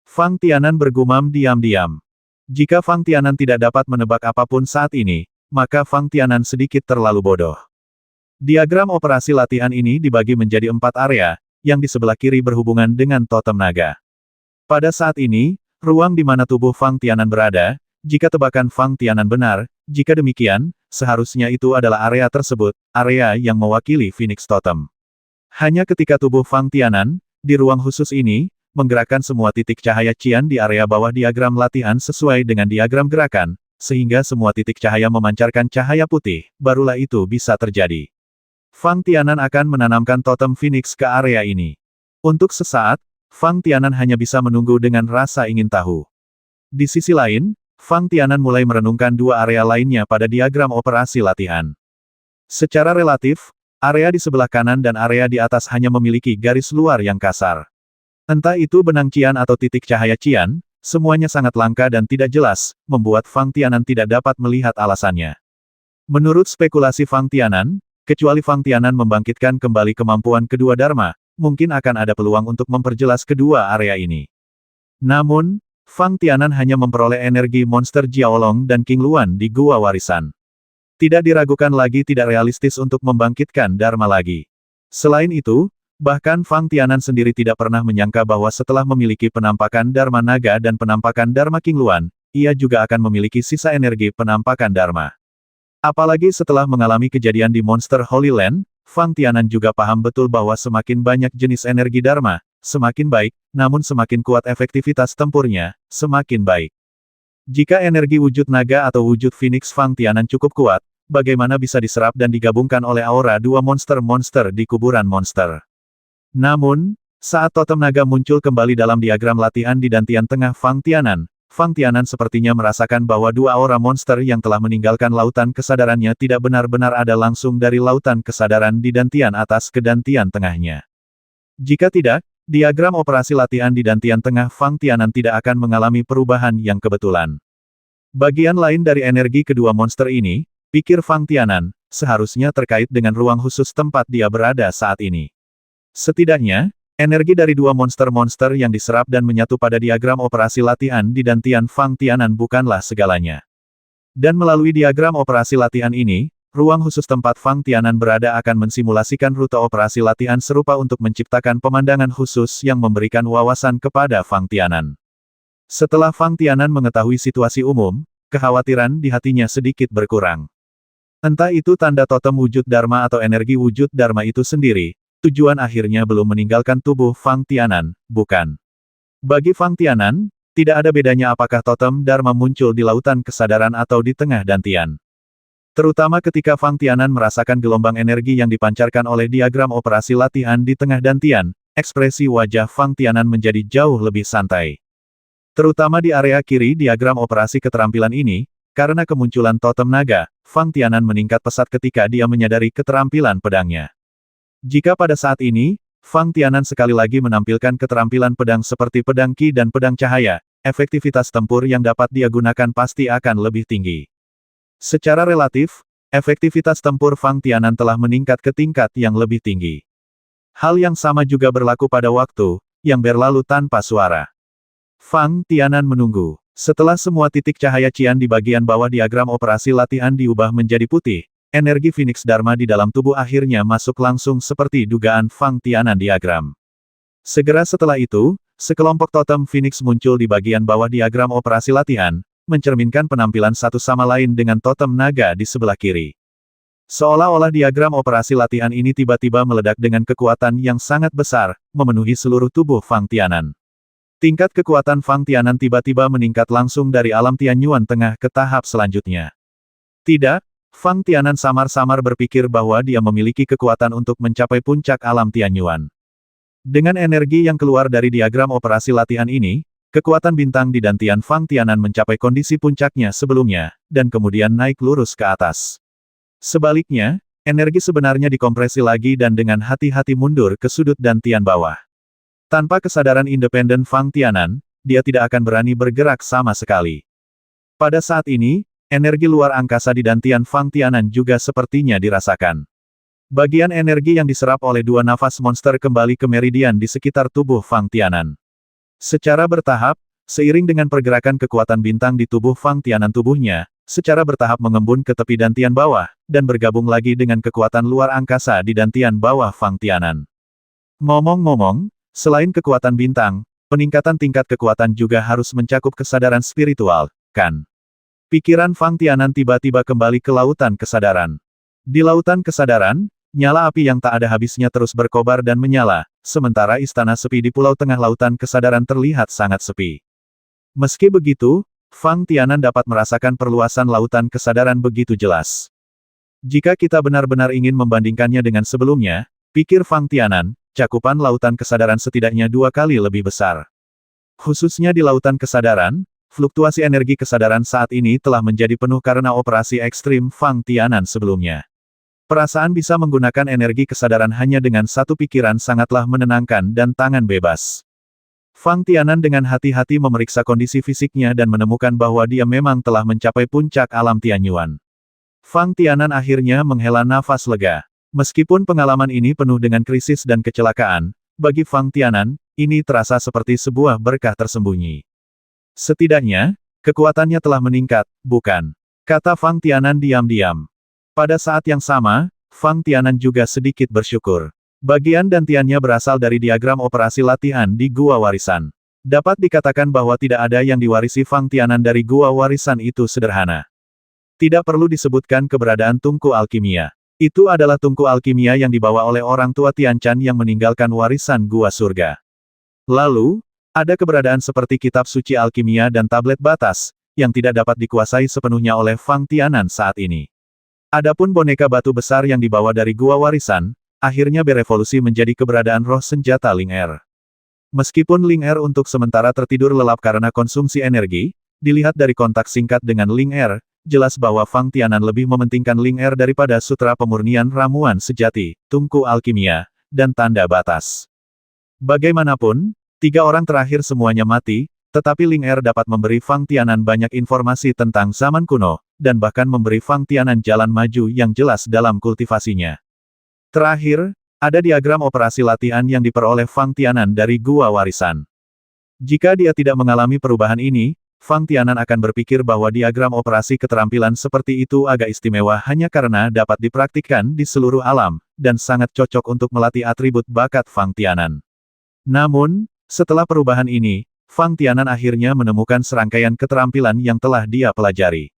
Fang Tianan bergumam diam-diam. Jika Fang Tianan tidak dapat menebak apapun saat ini, maka Fang Tianan sedikit terlalu bodoh. Diagram operasi latihan ini dibagi menjadi 4 area, yang di sebelah kiri berhubungan dengan totem naga. Pada saat ini, ruang di mana tubuh Fang Tianan berada, jika tebakan Fang Tianan benar, jika demikian, seharusnya itu adalah area tersebut, area yang mewakili Phoenix Totem. Hanya ketika tubuh Fang Tianan, di ruang khusus ini, menggerakkan semua titik cahaya Qian di area bawah diagram latihan sesuai dengan diagram gerakan, sehingga semua titik cahaya memancarkan cahaya putih, barulah itu bisa terjadi. Fang Tianan akan menanamkan totem Phoenix ke area ini. Untuk sesaat, Fang Tianan hanya bisa menunggu dengan rasa ingin tahu. Di sisi lain, Fang Tianan mulai merenungkan 2 area lainnya pada diagram operasi latihan. Secara relatif, area di sebelah kanan dan area di atas hanya memiliki garis luar yang kasar. Entah itu benang Qian atau titik cahaya Qian, semuanya sangat langka dan tidak jelas, membuat Fang Tianan tidak dapat melihat alasannya. Menurut spekulasi Fang Tianan, kecuali Fang Tianan membangkitkan kembali kemampuan kedua Dharma, mungkin akan ada peluang untuk memperjelas kedua area ini. Namun, Fang Tianan hanya memperoleh energi monster Jiaolong dan King Luan di Gua Warisan. Tidak diragukan lagi tidak realistis untuk membangkitkan Dharma lagi. Selain itu, bahkan Fang Tianan sendiri tidak pernah menyangka bahwa setelah memiliki penampakan Dharma Naga dan penampakan Dharma King Luan, ia juga akan memiliki sisa energi penampakan Dharma. Apalagi setelah mengalami kejadian di Monster Holy Land, Fang Tianan juga paham betul bahwa semakin banyak jenis energi Dharma, semakin baik, namun semakin kuat efektivitas tempurnya, semakin baik. Jika energi wujud naga atau wujud Phoenix Fang Tianan cukup kuat, bagaimana bisa diserap dan digabungkan oleh aura 2 monster-monster di kuburan monster. Namun, saat totem naga muncul kembali dalam diagram latihan di dantian tengah Fang Tianan sepertinya merasakan bahwa 2 aura monster yang telah meninggalkan lautan kesadarannya tidak benar-benar ada langsung dari lautan kesadaran di dantian atas ke dantian tengahnya. Jika tidak, diagram operasi latihan di dantian tengah Fang Tianan tidak akan mengalami perubahan yang kebetulan. Bagian lain dari energi kedua monster ini, pikir Fang Tianan, seharusnya terkait dengan ruang khusus tempat dia berada saat ini. Setidaknya, energi dari 2 monster-monster yang diserap dan menyatu pada diagram operasi latihan di dantian Fang Tianan bukanlah segalanya. Dan melalui diagram operasi latihan ini, ruang khusus tempat Fang Tianan berada akan mensimulasikan rute operasi latihan serupa untuk menciptakan pemandangan khusus yang memberikan wawasan kepada Fang Tianan. Setelah Fang Tianan mengetahui situasi umum, kekhawatiran di hatinya sedikit berkurang. Entah itu tanda totem wujud Dharma atau energi wujud Dharma itu sendiri, tujuan akhirnya belum meninggalkan tubuh Fang Tianan, bukan? Bagi Fang Tianan, tidak ada bedanya apakah totem Dharma muncul di lautan kesadaran atau di tengah dantian. Terutama ketika Fang Tianan merasakan gelombang energi yang dipancarkan oleh diagram operasi latihan di tengah dantian, ekspresi wajah Fang Tianan menjadi jauh lebih santai. Terutama di area kiri diagram operasi keterampilan ini, karena kemunculan totem naga, Fang Tianan meningkat pesat ketika dia menyadari keterampilan pedangnya. Jika pada saat ini, Fang Tianan sekali lagi menampilkan keterampilan pedang seperti pedang Qi dan pedang cahaya, efektivitas tempur yang dapat dia gunakan pasti akan lebih tinggi. Secara relatif, efektivitas tempur Fang Tianan telah meningkat ke tingkat yang lebih tinggi. Hal yang sama juga berlaku pada waktu yang berlalu tanpa suara. Fang Tianan menunggu. Setelah semua titik cahaya Qian di bagian bawah diagram operasi latihan diubah menjadi putih, energi Phoenix Dharma di dalam tubuh akhirnya masuk langsung seperti dugaan Fang Tianan diagram. Segera setelah itu, sekelompok totem Phoenix muncul di bagian bawah diagram operasi latihan, mencerminkan penampilan satu sama lain dengan totem naga di sebelah kiri. Seolah-olah diagram operasi latihan ini tiba-tiba meledak dengan kekuatan yang sangat besar, memenuhi seluruh tubuh Fang Tianan. Tingkat kekuatan Fang Tianan tiba-tiba meningkat langsung dari alam Tianyuan Tengah ke tahap selanjutnya. Tidak, Fang Tianan samar-samar berpikir bahwa dia memiliki kekuatan untuk mencapai puncak alam Tianyuan. Dengan energi yang keluar dari diagram operasi latihan ini, kekuatan bintang di dantian Fang Tianan mencapai kondisi puncaknya sebelumnya, dan kemudian naik lurus ke atas. Sebaliknya, energi sebenarnya dikompresi lagi dan dengan hati-hati mundur ke sudut dantian bawah. Tanpa kesadaran independen Fang Tianan, dia tidak akan berani bergerak sama sekali. Pada saat ini, energi luar angkasa di dantian Fang Tianan juga sepertinya dirasakan. Bagian energi yang diserap oleh 2 nafas monster kembali ke meridian di sekitar tubuh Fang Tianan. Secara bertahap, seiring dengan pergerakan kekuatan bintang di tubuh Fang Tianan, tubuhnya secara bertahap mengembun ke tepi dantian bawah, dan bergabung lagi dengan kekuatan luar angkasa di dantian bawah Fang Tianan. Ngomong-ngomong, selain kekuatan bintang, peningkatan tingkat kekuatan juga harus mencakup kesadaran spiritual, kan? Pikiran Fang Tianan tiba-tiba kembali ke lautan kesadaran. Di lautan kesadaran, nyala api yang tak ada habisnya terus berkobar dan menyala, sementara istana sepi di pulau tengah lautan kesadaran terlihat sangat sepi. Meski begitu, Fang Tianan dapat merasakan perluasan lautan kesadaran begitu jelas. Jika kita benar-benar ingin membandingkannya dengan sebelumnya, pikir Fang Tianan, cakupan lautan kesadaran setidaknya 2 kali lebih besar. Khususnya di lautan kesadaran, fluktuasi energi kesadaran saat ini telah menjadi penuh karena operasi ekstrim Fang Tianan sebelumnya. Perasaan bisa menggunakan energi kesadaran hanya dengan satu pikiran sangatlah menenangkan dan tangan bebas. Fang Tianan dengan hati-hati memeriksa kondisi fisiknya dan menemukan bahwa dia memang telah mencapai puncak alam Tianyuan. Fang Tianan akhirnya menghela nafas lega. Meskipun pengalaman ini penuh dengan krisis dan kecelakaan, bagi Fang Tianan, ini terasa seperti sebuah berkah tersembunyi. Setidaknya, kekuatannya telah meningkat, bukan? Kata Fang Tianan diam-diam. Pada saat yang sama, Fang Tianan juga sedikit bersyukur. Bagian dantiannya berasal dari diagram operasi latihan di Gua Warisan. Dapat dikatakan bahwa tidak ada yang diwarisi Fang Tianan dari Gua Warisan itu sederhana. Tidak perlu disebutkan keberadaan tungku alkimia. Itu adalah tungku alkimia yang dibawa oleh orang tua Tianchan yang meninggalkan warisan Gua Surga. Lalu, ada keberadaan seperti kitab suci alkimia dan tablet batas, yang tidak dapat dikuasai sepenuhnya oleh Fang Tianan saat ini. Adapun boneka batu besar yang dibawa dari Gua Warisan, akhirnya berevolusi menjadi keberadaan roh senjata Ling Er. Meskipun Ling Er untuk sementara tertidur lelap karena konsumsi energi, dilihat dari kontak singkat dengan Ling Er, jelas bahwa Fang Tianan lebih mementingkan Ling Er daripada sutra pemurnian ramuan sejati, tungku alkimia, dan tanda batas. Bagaimanapun, 3 orang terakhir semuanya mati, tetapi Ling Er dapat memberi Fang Tianan banyak informasi tentang zaman kuno, dan bahkan memberi Fang Tianan jalan maju yang jelas dalam kultivasinya. Terakhir, ada diagram operasi latihan yang diperoleh Fang Tianan dari Gua Warisan. Jika dia tidak mengalami perubahan ini, Fang Tianan akan berpikir bahwa diagram operasi keterampilan seperti itu agak istimewa hanya karena dapat dipraktikkan di seluruh alam, dan sangat cocok untuk melatih atribut bakat Fang Tianan. Namun, setelah perubahan ini, Fang Tianan akhirnya menemukan serangkaian keterampilan yang telah dia pelajari.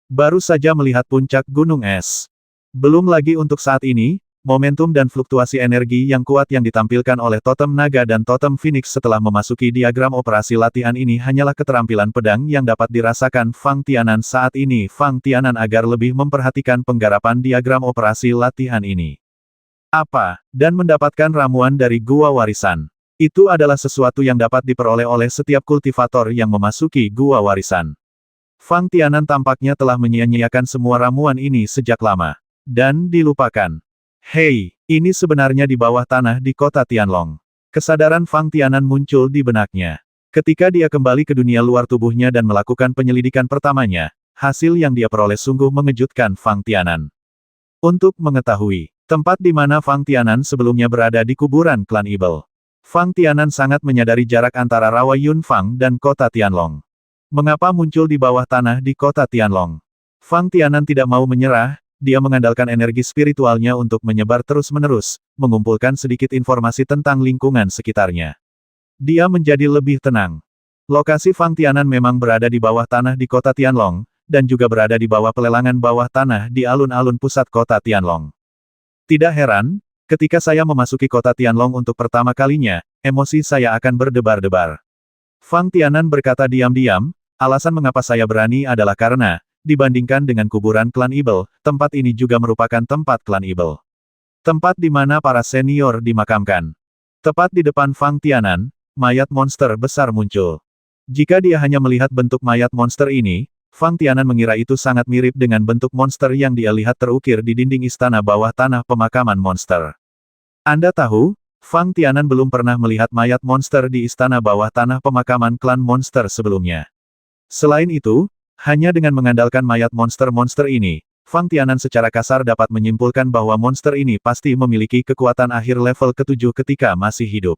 Baru saja melihat puncak gunung es. Belum lagi untuk saat ini, momentum dan fluktuasi energi yang kuat yang ditampilkan oleh totem naga dan totem phoenix setelah memasuki diagram operasi latihan ini hanyalah keterampilan pedang yang dapat dirasakan Fang Tianan saat ini. Fang Tianan agar lebih memperhatikan penggarapan diagram operasi latihan ini. Apa, dan mendapatkan ramuan dari Gua Warisan. Itu adalah sesuatu yang dapat diperoleh oleh setiap kultivator yang memasuki Gua Warisan. Fang Tianan tampaknya telah menyia-nyiakan semua ramuan ini sejak lama. Dan dilupakan. Hei, ini sebenarnya di bawah tanah di kota Tianlong. Kesadaran Fang Tianan muncul di benaknya. Ketika dia kembali ke dunia luar tubuhnya dan melakukan penyelidikan pertamanya, hasil yang dia peroleh sungguh mengejutkan Fang Tianan. Untuk mengetahui tempat di mana Fang Tianan sebelumnya berada di kuburan klan Ibel, Fang Tianan sangat menyadari jarak antara Rawa Yunfang dan kota Tianlong. Mengapa muncul di bawah tanah di kota Tianlong? Fang Tianan tidak mau menyerah. Dia mengandalkan energi spiritualnya untuk menyebar terus-menerus, mengumpulkan sedikit informasi tentang lingkungan sekitarnya. Dia menjadi lebih tenang. Lokasi Fang Tianan memang berada di bawah tanah di kota Tianlong, dan juga berada di bawah pelelangan bawah tanah di alun-alun pusat kota Tianlong. Tidak heran, ketika saya memasuki kota Tianlong untuk pertama kalinya, emosi saya akan berdebar-debar. Fang Tianan berkata diam-diam, alasan mengapa saya berani adalah karena, dibandingkan dengan kuburan klan Ibel, tempat ini juga merupakan tempat klan Ibel. Tempat di mana para senior dimakamkan. Tepat di depan Fang Tianan, mayat monster besar muncul. Jika dia hanya melihat bentuk mayat monster ini, Fang Tianan mengira itu sangat mirip dengan bentuk monster yang dia lihat terukir di dinding istana bawah tanah pemakaman monster. Anda tahu, Fang Tianan belum pernah melihat mayat monster di istana bawah tanah pemakaman klan monster sebelumnya. Selain itu, hanya dengan mengandalkan mayat monster-monster ini, Fang Tianan secara kasar dapat menyimpulkan bahwa monster ini pasti memiliki kekuatan akhir level ke-7 ketika masih hidup.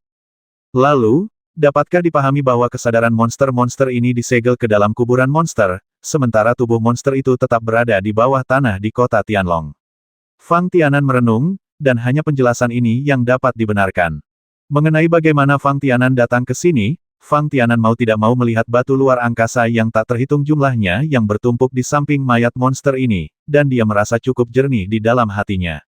Lalu, Dapatkah dipahami bahwa kesadaran monster-monster ini disegel ke dalam kuburan monster, sementara tubuh monster itu tetap berada di bawah tanah di kota Tianlong? Fang Tianan merenung, dan hanya penjelasan ini yang dapat dibenarkan. Mengenai bagaimana Fang Tianan datang ke sini, Fang Tianan mau tidak mau melihat batu luar angkasa yang tak terhitung jumlahnya yang bertumpuk di samping mayat monster ini, dan dia merasa cukup jernih di dalam hatinya.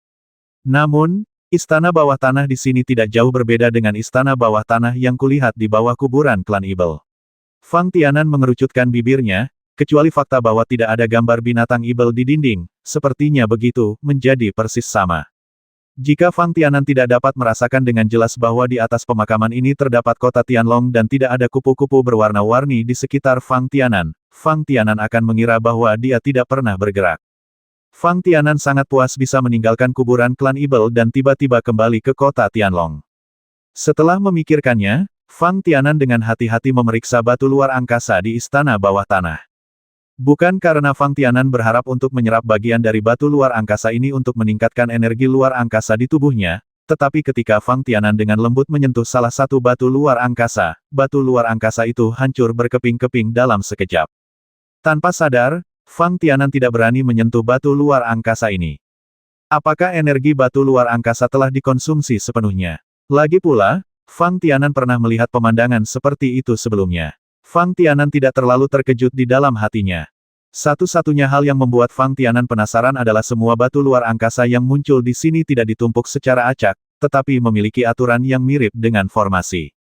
Namun, istana bawah tanah di sini tidak jauh berbeda dengan istana bawah tanah yang kulihat di bawah kuburan klan Ibel. Fang Tianan mengerucutkan bibirnya, kecuali fakta bahwa tidak ada gambar binatang Ibel di dinding, sepertinya begitu, menjadi persis sama. Jika Fang Tianan tidak dapat merasakan dengan jelas bahwa di atas pemakaman ini terdapat kota Tianlong dan tidak ada kupu-kupu berwarna-warni di sekitar Fang Tianan akan mengira bahwa dia tidak pernah bergerak. Fang Tianan sangat puas bisa meninggalkan kuburan klan Ibel dan tiba-tiba kembali ke kota Tianlong. Setelah memikirkannya, Fang Tianan dengan hati-hati memeriksa batu luar angkasa di istana bawah tanah. Bukan karena Fang Tianan berharap untuk menyerap bagian dari batu luar angkasa ini untuk meningkatkan energi luar angkasa di tubuhnya, tetapi ketika Fang Tianan dengan lembut menyentuh salah satu batu luar angkasa itu hancur berkeping-keping dalam sekejap. Tanpa sadar, Fang Tianan tidak berani menyentuh batu luar angkasa ini. Apakah energi batu luar angkasa telah dikonsumsi sepenuhnya? Lagi pula, Fang Tianan pernah melihat pemandangan seperti itu sebelumnya. Fang Tianan tidak terlalu terkejut di dalam hatinya. Satu-satunya hal yang membuat Fang Tianan penasaran adalah semua batu luar angkasa yang muncul di sini tidak ditumpuk secara acak, tetapi memiliki aturan yang mirip dengan formasi.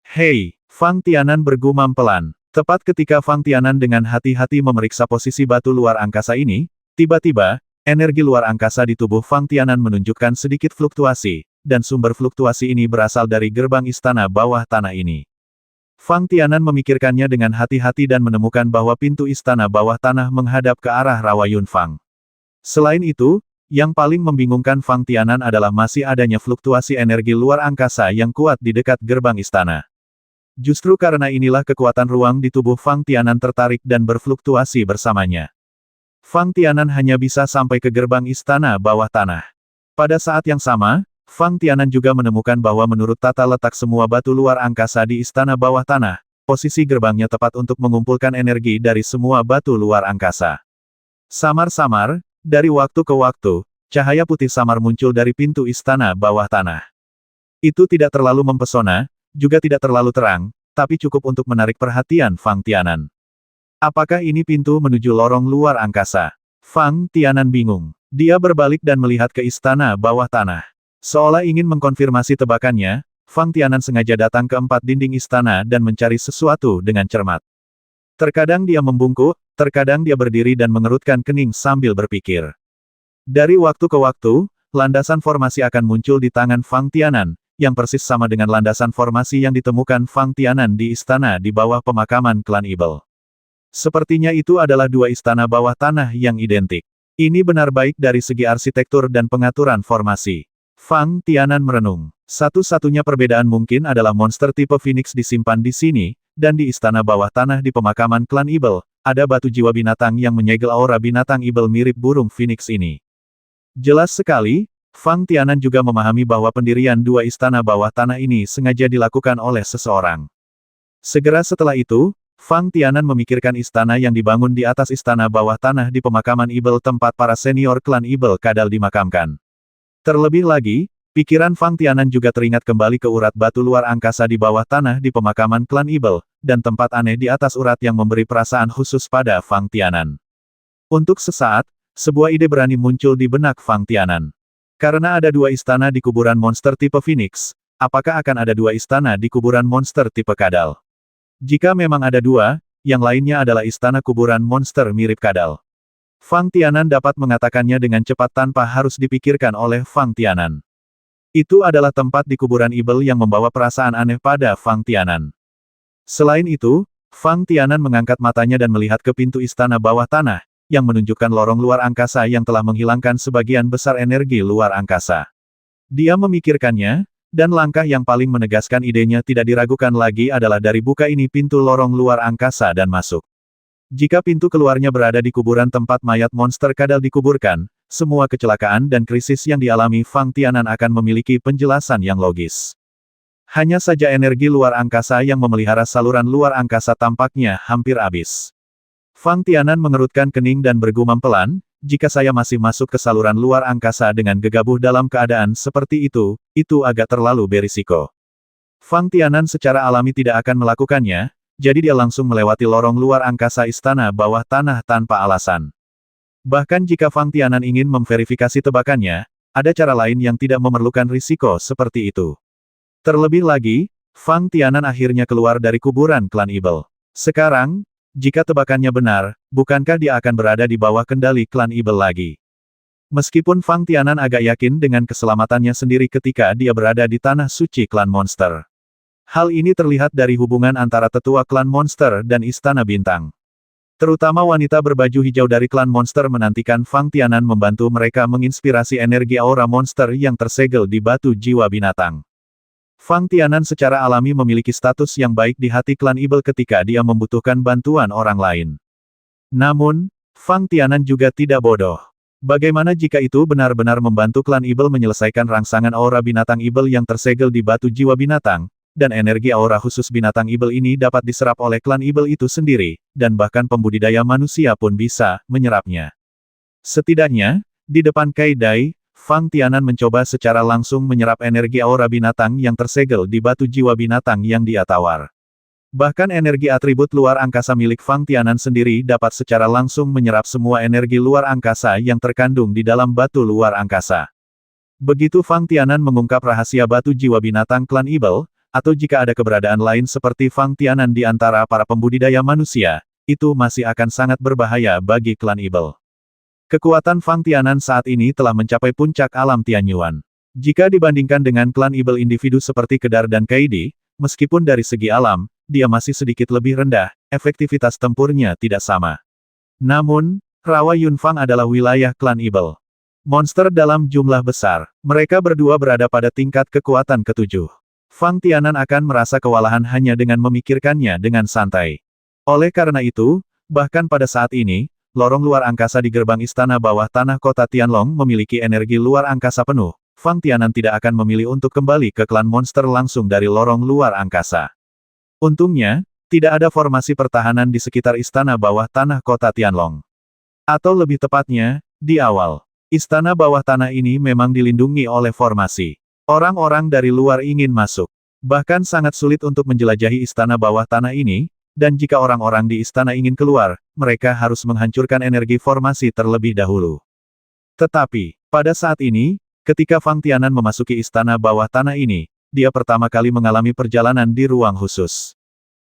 Hei, Fang Tianan bergumam pelan. Tepat ketika Fang Tianan dengan hati-hati memeriksa posisi batu luar angkasa ini, tiba-tiba, energi luar angkasa di tubuh Fang Tianan menunjukkan sedikit fluktuasi, dan sumber fluktuasi ini berasal dari gerbang istana bawah tanah ini. Fang Tianan memikirkannya dengan hati-hati dan menemukan bahwa pintu istana bawah tanah menghadap ke arah Rawa Yunfang. Selain itu, yang paling membingungkan Fang Tianan adalah masih adanya fluktuasi energi luar angkasa yang kuat di dekat gerbang istana. Justru karena inilah kekuatan ruang di tubuh Fang Tianan tertarik dan berfluktuasi bersamanya. Fang Tianan hanya bisa sampai ke gerbang istana bawah tanah. Pada saat yang sama, Fang Tianan juga menemukan bahwa menurut tata letak semua batu luar angkasa di istana bawah tanah, posisi gerbangnya tepat untuk mengumpulkan energi dari semua batu luar angkasa. Samar-samar, dari waktu ke waktu, cahaya putih samar muncul dari pintu istana bawah tanah. Itu tidak terlalu mempesona, juga tidak terlalu terang, tapi cukup untuk menarik perhatian Fang Tianan. Apakah ini pintu menuju lorong luar angkasa? Fang Tianan bingung. Dia berbalik dan melihat ke istana bawah tanah. Seolah ingin mengkonfirmasi tebakannya, Fang Tianan sengaja datang ke empat dinding istana dan mencari sesuatu dengan cermat. Terkadang dia membungkuk, terkadang dia berdiri dan mengerutkan kening sambil berpikir. Dari waktu ke waktu, landasan formasi akan muncul di tangan Fang Tianan, yang persis sama dengan landasan formasi yang ditemukan Fang Tianan di istana di bawah pemakaman klan Ibel. Sepertinya itu adalah dua istana bawah tanah yang identik. Ini benar baik dari segi arsitektur dan pengaturan formasi. Fang Tianan merenung. Satu-satunya perbedaan mungkin adalah monster tipe Phoenix disimpan di sini, dan di istana bawah tanah di pemakaman klan Ibel, ada batu jiwa binatang yang menyegel aura binatang Ibel mirip burung Phoenix ini. Jelas sekali, Fang Tianan juga memahami bahwa pendirian dua istana bawah tanah ini sengaja dilakukan oleh seseorang. Segera setelah itu, Fang Tianan memikirkan istana yang dibangun di atas istana bawah tanah di pemakaman Ibel tempat para senior klan Ibel kadal dimakamkan. Terlebih lagi, pikiran Fang Tianan juga teringat kembali ke urat batu luar angkasa di bawah tanah di pemakaman klan Ibel, dan tempat aneh di atas urat yang memberi perasaan khusus pada Fang Tianan. Untuk sesaat, sebuah ide berani muncul di benak Fang Tianan. Karena ada dua istana di kuburan monster tipe Phoenix, apakah akan ada dua istana di kuburan monster tipe kadal? Jika memang ada dua, yang lainnya adalah istana kuburan monster mirip kadal. Fang Tianan dapat mengatakannya dengan cepat tanpa harus dipikirkan oleh Fang Tianan. Itu adalah tempat di kuburan Ibel yang membawa perasaan aneh pada Fang Tianan. Selain itu, Fang Tianan mengangkat matanya dan melihat ke pintu istana bawah tanah, yang menunjukkan lorong luar angkasa yang telah menghilangkan sebagian besar energi luar angkasa. Dia memikirkannya, dan langkah yang paling menegaskan idenya tidak diragukan lagi adalah dari buka ini pintu lorong luar angkasa dan masuk. Jika pintu keluarnya berada di kuburan tempat mayat monster kadal dikuburkan, semua kecelakaan dan krisis yang dialami Fang Tianan akan memiliki penjelasan yang logis. Hanya saja energi luar angkasa yang memelihara saluran luar angkasa tampaknya hampir habis. Fang Tianan mengerutkan kening dan bergumam pelan, jika saya masih masuk ke saluran luar angkasa dengan gegabah dalam keadaan seperti itu agak terlalu berisiko. Fang Tianan secara alami tidak akan melakukannya, jadi dia langsung melewati lorong luar angkasa istana bawah tanah tanpa alasan. Bahkan jika Fang Tianan ingin memverifikasi tebakannya, ada cara lain yang tidak memerlukan risiko seperti itu. Terlebih lagi, Fang Tianan akhirnya keluar dari kuburan klan Ibel. Sekarang, jika tebakannya benar, bukankah dia akan berada di bawah kendali klan Ibel lagi? Meskipun Fang Tianan agak yakin dengan keselamatannya sendiri ketika dia berada di tanah suci klan monster. Hal ini terlihat dari hubungan antara tetua klan monster dan Istana Bintang. Terutama wanita berbaju hijau dari klan monster menantikan Fang Tianan membantu mereka menginspirasi energi aura monster yang tersegel di batu jiwa binatang. Fang Tianan secara alami memiliki status yang baik di hati klan Ibel ketika dia membutuhkan bantuan orang lain. Namun, Fang Tianan juga tidak bodoh. Bagaimana jika itu benar-benar membantu klan Ibel menyelesaikan rangsangan aura binatang Ibel yang tersegel di batu jiwa binatang, dan energi aura khusus binatang Ibel ini dapat diserap oleh klan Ibel itu sendiri, dan bahkan pembudidaya manusia pun bisa menyerapnya. Setidaknya, di depan Kai Dai, Fang Tianan mencoba secara langsung menyerap energi aura binatang yang tersegel di batu jiwa binatang yang dia tawar. Bahkan energi atribut luar angkasa milik Fang Tianan sendiri dapat secara langsung menyerap semua energi luar angkasa yang terkandung di dalam batu luar angkasa. Begitu Fang Tianan mengungkap rahasia batu jiwa binatang klan Ibel, atau jika ada keberadaan lain seperti Fang Tianan di antara para pembudidaya manusia, itu masih akan sangat berbahaya bagi klan Ibel. Kekuatan Fang Tianan saat ini telah mencapai puncak alam Tianyuan. Jika dibandingkan dengan klan Ibel individu seperti Kedar dan Kaidi, meskipun dari segi alam, dia masih sedikit lebih rendah, efektivitas tempurnya tidak sama. Namun, Rawa Yunfang adalah wilayah klan Ibel. Monster dalam jumlah besar, mereka berdua berada pada tingkat kekuatan ketujuh. Fang Tianan akan merasa kewalahan hanya dengan memikirkannya dengan santai. Oleh karena itu, bahkan pada saat ini, lorong luar angkasa di gerbang istana bawah tanah kota Tianlong memiliki energi luar angkasa penuh. Fang Tianan tidak akan memilih untuk kembali ke klan monster langsung dari lorong luar angkasa. Untungnya, tidak ada formasi pertahanan di sekitar istana bawah tanah kota Tianlong. Atau lebih tepatnya, di awal, istana bawah tanah ini memang dilindungi oleh formasi. Orang-orang dari luar ingin masuk. Bahkan sangat sulit untuk menjelajahi istana bawah tanah ini, dan jika orang-orang di istana ingin keluar, mereka harus menghancurkan energi formasi terlebih dahulu. Tetapi, pada saat ini, ketika Fang Tianan memasuki istana bawah tanah ini, dia pertama kali mengalami perjalanan di ruang khusus.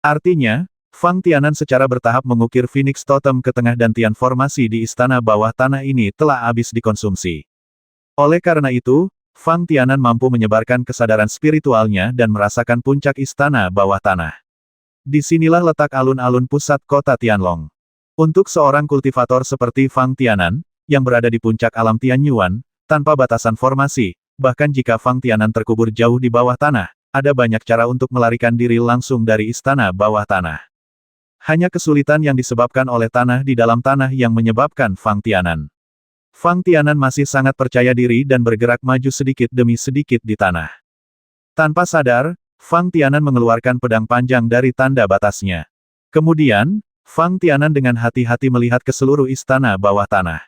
Artinya, Fang Tianan secara bertahap mengukir Phoenix Totem ke tengah dan tian formasi di istana bawah tanah ini telah habis dikonsumsi. Oleh karena itu, Fang Tianan mampu menyebarkan kesadaran spiritualnya dan merasakan puncak istana bawah tanah. Disinilah letak alun-alun pusat kota Tianlong. Untuk seorang kultivator seperti Fang Tianan, yang berada di puncak alam Tianyuan, tanpa batasan formasi, bahkan jika Fang Tianan terkubur jauh di bawah tanah, ada banyak cara untuk melarikan diri langsung dari istana bawah tanah. Hanya kesulitan yang disebabkan oleh tanah di dalam tanah yang menyebabkan Fang Tianan. Fang Tianan masih sangat percaya diri dan bergerak maju sedikit demi sedikit di tanah. Tanpa sadar, Fang Tianan mengeluarkan pedang panjang dari tanda batasnya. Kemudian, Fang Tianan dengan hati-hati melihat ke seluruh istana bawah tanah.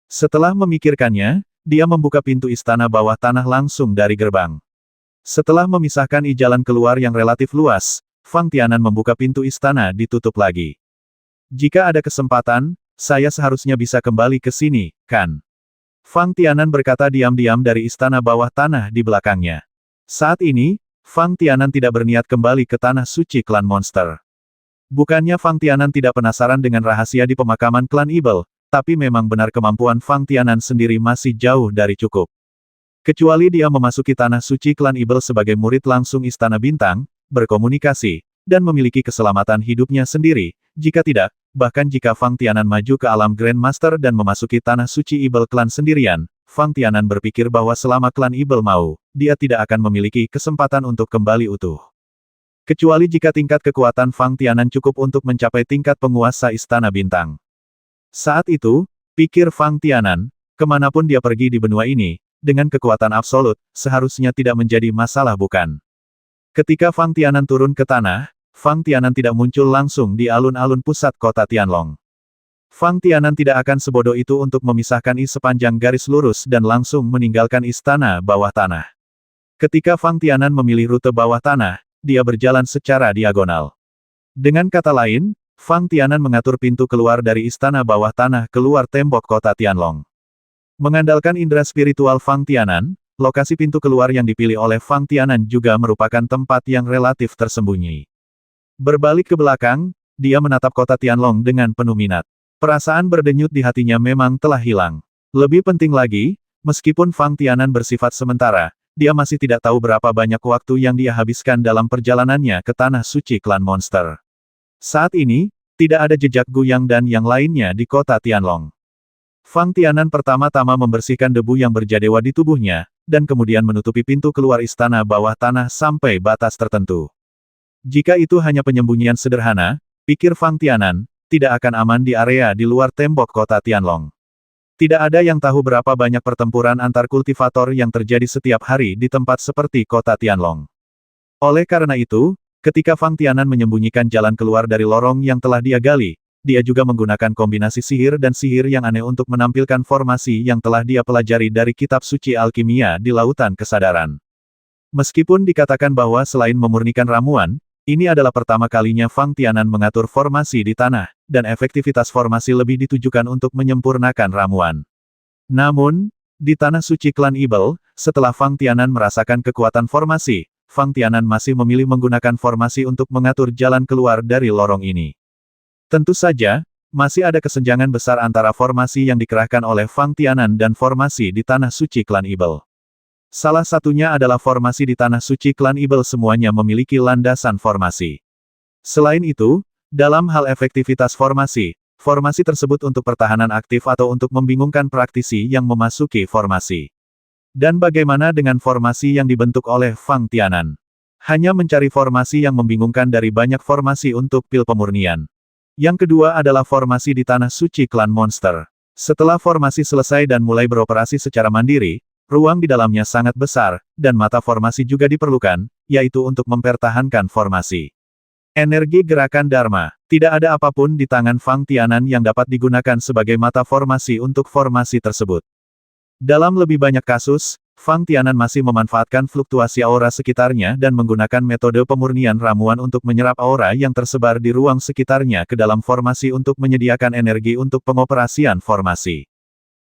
Setelah memikirkannya, dia membuka pintu istana bawah tanah langsung dari gerbang. Setelah memisahkan jalan keluar yang relatif luas, Fang Tianan membuka pintu istana ditutup lagi. Jika ada kesempatan, saya seharusnya bisa kembali ke sini, kan? Fang Tianan berkata diam-diam dari istana bawah tanah di belakangnya. Saat ini, Fang Tianan tidak berniat kembali ke tanah suci klan monster. Bukannya Fang Tianan tidak penasaran dengan rahasia di pemakaman klan Ibel, tapi memang benar kemampuan Fang Tianan sendiri masih jauh dari cukup. Kecuali dia memasuki tanah suci klan Ibel sebagai murid langsung Istana Bintang, berkomunikasi, dan memiliki keselamatan hidupnya sendiri. Jika tidak, bahkan jika Fang Tianan maju ke alam Grandmaster dan memasuki tanah suci Ibel klan sendirian, Fang Tianan berpikir bahwa selama klan Ibel mau, dia tidak akan memiliki kesempatan untuk kembali utuh. Kecuali jika tingkat kekuatan Fang Tianan cukup untuk mencapai tingkat penguasa Istana Bintang. Saat itu, pikir Fang Tianan, kemanapun dia pergi di benua ini, dengan kekuatan absolut, seharusnya tidak menjadi masalah bukan? Ketika Fang Tianan turun ke tanah, Fang Tianan tidak muncul langsung di alun-alun pusat kota Tianlong. Fang Tianan tidak akan sebodoh itu untuk memisahkan sepanjang garis lurus dan langsung meninggalkan istana bawah tanah. Ketika Fang Tianan memilih rute bawah tanah, dia berjalan secara diagonal. Dengan kata lain, Fang Tianan mengatur pintu keluar dari istana bawah tanah keluar tembok kota Tianlong. Mengandalkan indera spiritual Fang Tianan, lokasi pintu keluar yang dipilih oleh Fang Tianan juga merupakan tempat yang relatif tersembunyi. Berbalik ke belakang, dia menatap kota Tianlong dengan penuh minat. Perasaan berdenyut di hatinya memang telah hilang. Lebih penting lagi, meskipun Fang Tianan bersifat sementara, dia masih tidak tahu berapa banyak waktu yang dia habiskan dalam perjalanannya ke tanah suci klan monster. Saat ini, tidak ada jejak Gu Yang dan yang lainnya di kota Tianlong. Fang Tianan pertama-tama membersihkan debu yang berjadewa di tubuhnya, dan kemudian menutupi pintu keluar istana bawah tanah sampai batas tertentu. Jika itu hanya penyembunyian sederhana, pikir Fang Tianan, tidak akan aman di area di luar tembok kota Tianlong. Tidak ada yang tahu berapa banyak pertempuran antar kultivator yang terjadi setiap hari di tempat seperti kota Tianlong. Oleh karena itu, ketika Fang Tianan menyembunyikan jalan keluar dari lorong yang telah dia gali, dia juga menggunakan kombinasi sihir dan sihir yang aneh untuk menampilkan formasi yang telah dia pelajari dari kitab suci alkimia di lautan kesadaran. Meskipun dikatakan bahwa selain memurnikan ramuan, ini adalah pertama kalinya Fang Tianan mengatur formasi di tanah, dan efektivitas formasi lebih ditujukan untuk menyempurnakan ramuan. Namun, di tanah suci klan Ibel, setelah Fang Tianan merasakan kekuatan formasi, Fang Tianan masih memilih menggunakan formasi untuk mengatur jalan keluar dari lorong ini. Tentu saja, masih ada kesenjangan besar antara formasi yang dikerahkan oleh Fang Tianan dan formasi di tanah suci klan Ibel. Salah satunya adalah formasi di tanah suci klan Ibel semuanya memiliki landasan formasi. Selain itu, dalam hal efektivitas formasi, formasi tersebut untuk pertahanan aktif atau untuk membingungkan praktisi yang memasuki formasi. Dan bagaimana dengan formasi yang dibentuk oleh Fang Tianan? Hanya mencari formasi yang membingungkan dari banyak formasi untuk pil pemurnian. Yang kedua adalah formasi di tanah suci klan monster. Setelah formasi selesai dan mulai beroperasi secara mandiri, ruang di dalamnya sangat besar, dan mata formasi juga diperlukan, yaitu untuk mempertahankan formasi. Energi gerakan Dharma. Tidak ada apapun di tangan Fang Tianan yang dapat digunakan sebagai mata formasi untuk formasi tersebut. Dalam lebih banyak kasus, Fang Tianan masih memanfaatkan fluktuasi aura sekitarnya dan menggunakan metode pemurnian ramuan untuk menyerap aura yang tersebar di ruang sekitarnya ke dalam formasi untuk menyediakan energi untuk pengoperasian formasi.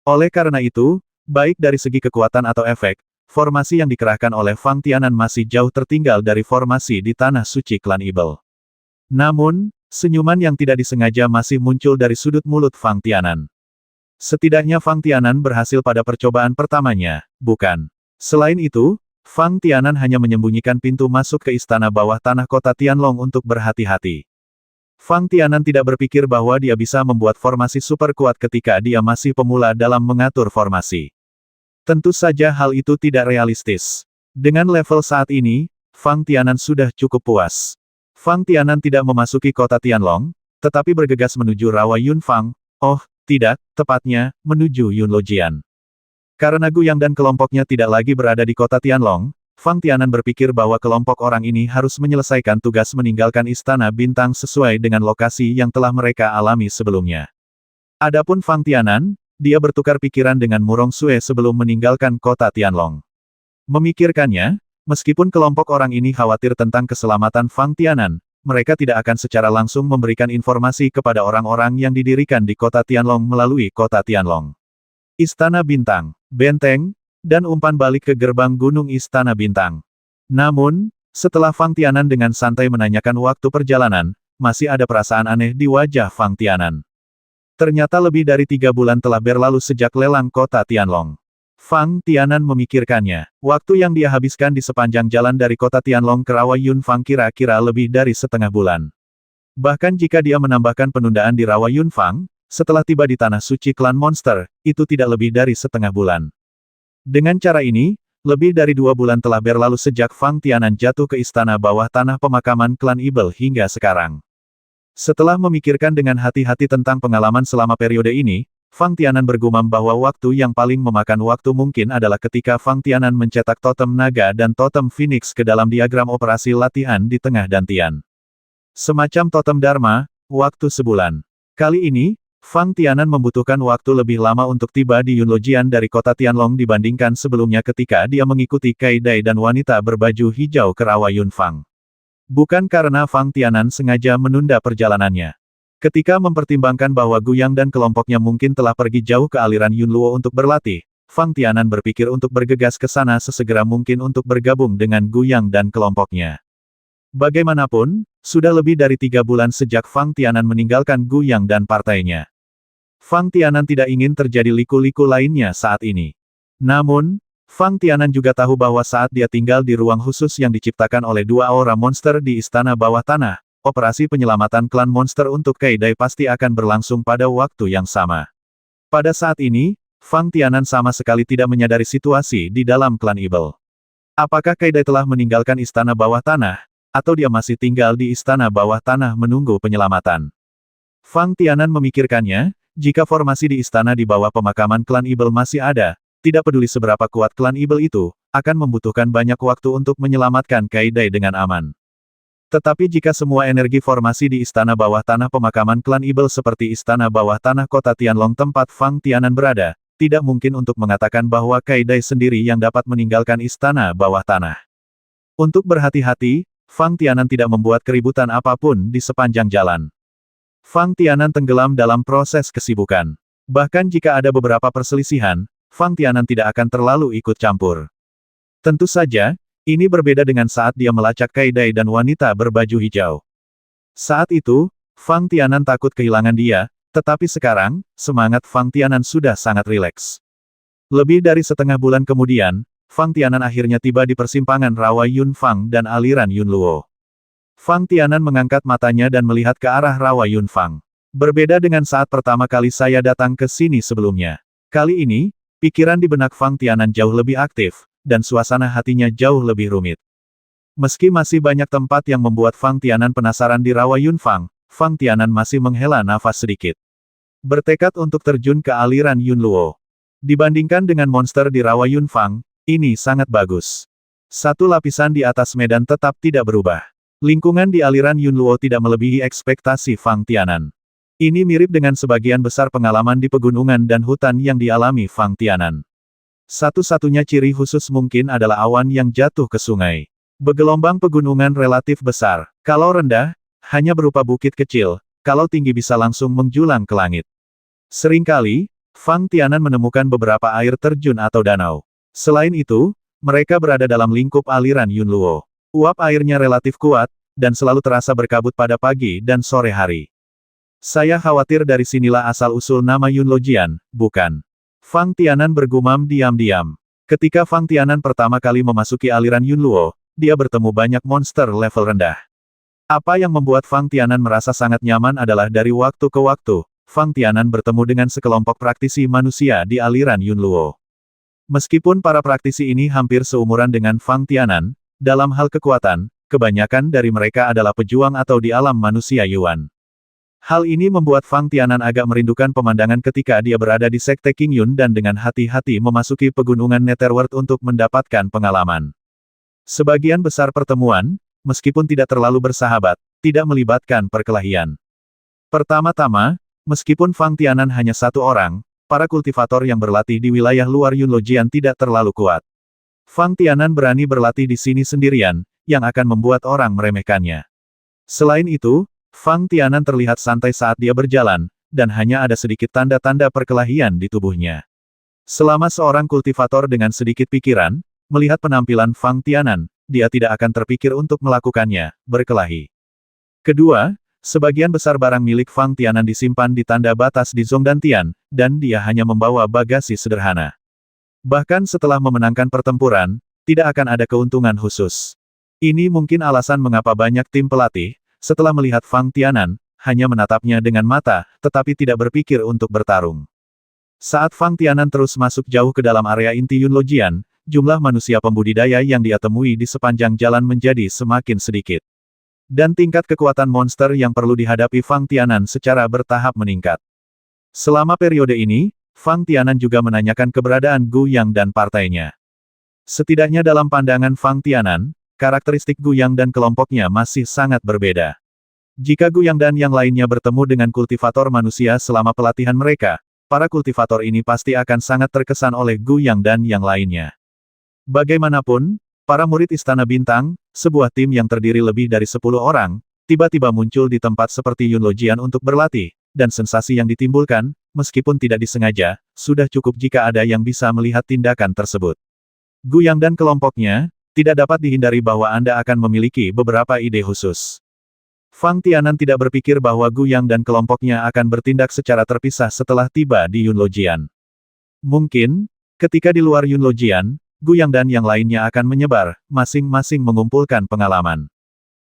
Oleh karena itu, baik dari segi kekuatan atau efek, formasi yang dikerahkan oleh Fang Tianan masih jauh tertinggal dari formasi di tanah suci klan Ibel. Namun, senyuman yang tidak disengaja masih muncul dari sudut mulut Fang Tianan. Setidaknya Fang Tianan berhasil pada percobaan pertamanya, bukan? Selain itu, Fang Tianan hanya menyembunyikan pintu masuk ke istana bawah tanah kota Tianlong untuk berhati-hati. Fang Tianan tidak berpikir bahwa dia bisa membuat formasi super kuat ketika dia masih pemula dalam mengatur formasi. Tentu saja hal itu tidak realistis. Dengan level saat ini, Fang Tianan sudah cukup puas. Fang Tianan tidak memasuki kota Tianlong, tetapi bergegas menuju Rawa Yunfang. Oh, tidak, tepatnya, menuju Yunlojian. Karena Gu Yang dan kelompoknya tidak lagi berada di kota Tianlong, Fang Tianan berpikir bahwa kelompok orang ini harus menyelesaikan tugas meninggalkan Istana Bintang sesuai dengan lokasi yang telah mereka alami sebelumnya. Adapun Fang Tianan, dia bertukar pikiran dengan Murong Sue sebelum meninggalkan kota Tianlong. Memikirkannya, meskipun kelompok orang ini khawatir tentang keselamatan Fang Tianan, mereka tidak akan secara langsung memberikan informasi kepada orang-orang yang didirikan di kota Tianlong melalui kota Tianlong. Istana Bintang, benteng, dan umpan balik ke gerbang gunung Istana Bintang. Namun, setelah Fang Tianan dengan santai menanyakan waktu perjalanan, masih ada perasaan aneh di wajah Fang Tianan. Ternyata lebih dari 3 bulan telah berlalu sejak lelang kota Tianlong. Fang Tianan memikirkannya. Waktu yang dia habiskan di sepanjang jalan dari kota Tianlong ke Rawa Yunfang kira-kira lebih dari setengah bulan. Bahkan jika dia menambahkan penundaan di Rawa Yunfang, setelah tiba di tanah suci klan monster, itu tidak lebih dari setengah bulan. Dengan cara ini, lebih dari 2 bulan telah berlalu sejak Fang Tianan jatuh ke istana bawah tanah pemakaman klan Ibel hingga sekarang. Setelah memikirkan dengan hati-hati tentang pengalaman selama periode ini, Fang Tianan bergumam bahwa waktu yang paling memakan waktu mungkin adalah ketika Fang Tianan mencetak totem naga dan totem phoenix ke dalam diagram operasi latihan di tengah dantian. Semacam totem Dharma, waktu sebulan. Kali ini, Fang Tianan membutuhkan waktu lebih lama untuk tiba di Yunlojian dari kota Tianlong dibandingkan sebelumnya ketika dia mengikuti Kai Dai dan wanita berbaju hijau ke rawa Yunfang. Bukan karena Fang Tianan sengaja menunda perjalanannya. Ketika mempertimbangkan bahwa Guyang dan kelompoknya mungkin telah pergi jauh ke aliran Yunluo untuk berlatih, Fang Tianan berpikir untuk bergegas ke sana sesegera mungkin untuk bergabung dengan Guyang dan kelompoknya. Bagaimanapun, sudah lebih dari 3 bulan sejak Fang Tianan meninggalkan Guyang dan partainya. Fang Tianan tidak ingin terjadi liku-liku lainnya saat ini. Namun, Fang Tianan juga tahu bahwa saat dia tinggal di ruang khusus yang diciptakan oleh 2 aura monster di istana bawah tanah, operasi penyelamatan klan monster untuk Kai Dai pasti akan berlangsung pada waktu yang sama. Pada saat ini, Fang Tianan sama sekali tidak menyadari situasi di dalam klan Evil. Apakah Kai Dai telah meninggalkan istana bawah tanah, atau dia masih tinggal di istana bawah tanah menunggu penyelamatan? Fang Tianan memikirkannya, jika formasi di istana di bawah pemakaman klan Evil masih ada, tidak peduli seberapa kuat klan Evil itu, akan membutuhkan banyak waktu untuk menyelamatkan Kai Dai dengan aman. Tetapi jika semua energi formasi di istana bawah tanah pemakaman klan Evil seperti istana bawah tanah kota Tianlong tempat Fang Tianan berada, tidak mungkin untuk mengatakan bahwa Kai Dai sendiri yang dapat meninggalkan istana bawah tanah. Untuk berhati-hati, Fang Tianan tidak membuat keributan apapun di sepanjang jalan. Fang Tianan tenggelam dalam proses kesibukan. Bahkan jika ada beberapa perselisihan, Fang Tianan tidak akan terlalu ikut campur. Tentu saja, ini berbeda dengan saat dia melacak Kai Dai dan wanita berbaju hijau. Saat itu, Fang Tianan takut kehilangan dia, tetapi sekarang, semangat Fang Tianan sudah sangat rileks. Lebih dari setengah bulan kemudian, Fang Tianan akhirnya tiba di persimpangan rawa Yunfang dan aliran Yunluo. Fang Tianan mengangkat matanya dan melihat ke arah rawa Yunfang. Berbeda dengan saat pertama kali saya datang ke sini sebelumnya. Kali ini, pikiran di benak Fang Tianan jauh lebih aktif, dan suasana hatinya jauh lebih rumit. Meski masih banyak tempat yang membuat Fang Tianan penasaran di rawa Yunfang, Fang Tianan masih menghela nafas sedikit. Bertekad untuk terjun ke aliran Yunluo. Dibandingkan dengan monster di rawa Yunfang, ini sangat bagus. Satu lapisan di atas medan tetap tidak berubah. Lingkungan di aliran Yunluo tidak melebihi ekspektasi Fang Tianan. Ini mirip dengan sebagian besar pengalaman di pegunungan dan hutan yang dialami Fang Tianan. Satu-satunya ciri khusus mungkin adalah awan yang jatuh ke sungai. Bergelombang pegunungan relatif besar. Kalau rendah, hanya berupa bukit kecil, kalau tinggi bisa langsung menjulang ke langit. Seringkali, Fang Tianan menemukan beberapa air terjun atau danau. Selain itu, mereka berada dalam lingkup aliran Yunluo. Uap airnya relatif kuat, dan selalu terasa berkabut pada pagi dan sore hari. Saya khawatir dari sinilah asal-usul nama Yunlojian, bukan? Fang Tianan bergumam diam-diam. Ketika Fang Tianan pertama kali memasuki aliran Yunluo, dia bertemu banyak monster level rendah. Apa yang membuat Fang Tianan merasa sangat nyaman adalah dari waktu ke waktu, Fang Tianan bertemu dengan sekelompok praktisi manusia di aliran Yunluo. Meskipun para praktisi ini hampir seumuran dengan Fang Tianan, dalam hal kekuatan, kebanyakan dari mereka adalah pejuang atau di alam manusia Yuan. Hal ini membuat Fang Tianan agak merindukan pemandangan ketika dia berada di Sekte Qingyun dan dengan hati-hati memasuki pegunungan Netherworld untuk mendapatkan pengalaman. Sebagian besar pertemuan, meskipun tidak terlalu bersahabat, tidak melibatkan perkelahian. Pertama-tama, meskipun Fang Tianan hanya satu orang, para kultivator yang berlatih di wilayah luar Yunlojian tidak terlalu kuat. Fang Tianan berani berlatih di sini sendirian, yang akan membuat orang meremehkannya. Selain itu, Fang Tianan terlihat santai saat dia berjalan, dan hanya ada sedikit tanda-tanda perkelahian di tubuhnya. Selama seorang kultivator dengan sedikit pikiran, melihat penampilan Fang Tianan, dia tidak akan terpikir untuk melakukannya, berkelahi. Kedua, sebagian besar barang milik Fang Tianan disimpan di tanda batas di Zhongdantian, dan dia hanya membawa bagasi sederhana. Bahkan setelah memenangkan pertempuran, tidak akan ada keuntungan khusus. Ini mungkin alasan mengapa banyak tim pelatih, setelah melihat Fang Tianan, hanya menatapnya dengan mata, tetapi tidak berpikir untuk bertarung. Saat Fang Tianan terus masuk jauh ke dalam area inti Yunlojian, jumlah manusia pembudidaya yang dia temui di sepanjang jalan menjadi semakin sedikit. Dan tingkat kekuatan monster yang perlu dihadapi Fang Tianan secara bertahap meningkat. Selama periode ini, Fang Tianan juga menanyakan keberadaan Gu Yang dan partainya. Setidaknya dalam pandangan Fang Tianan, karakteristik Gu Yang dan kelompoknya masih sangat berbeda. Jika Gu Yang dan yang lainnya bertemu dengan kultivator manusia selama pelatihan mereka, para kultivator ini pasti akan sangat terkesan oleh Gu Yang dan yang lainnya. Bagaimanapun, para murid Istana Bintang, sebuah tim yang terdiri lebih dari 10 orang, tiba-tiba muncul di tempat seperti Yun Lojian untuk berlatih, dan sensasi yang ditimbulkan, meskipun tidak disengaja, sudah cukup jika ada yang bisa melihat tindakan tersebut. Gu Yang dan kelompoknya, tidak dapat dihindari bahwa Anda akan memiliki beberapa ide khusus. Fang Tianan tidak berpikir bahwa Gu Yang dan kelompoknya akan bertindak secara terpisah setelah tiba di Yun Lojian. Mungkin, ketika di luar Yun Lojian, Gu Yang dan yang lainnya akan menyebar, masing-masing mengumpulkan pengalaman.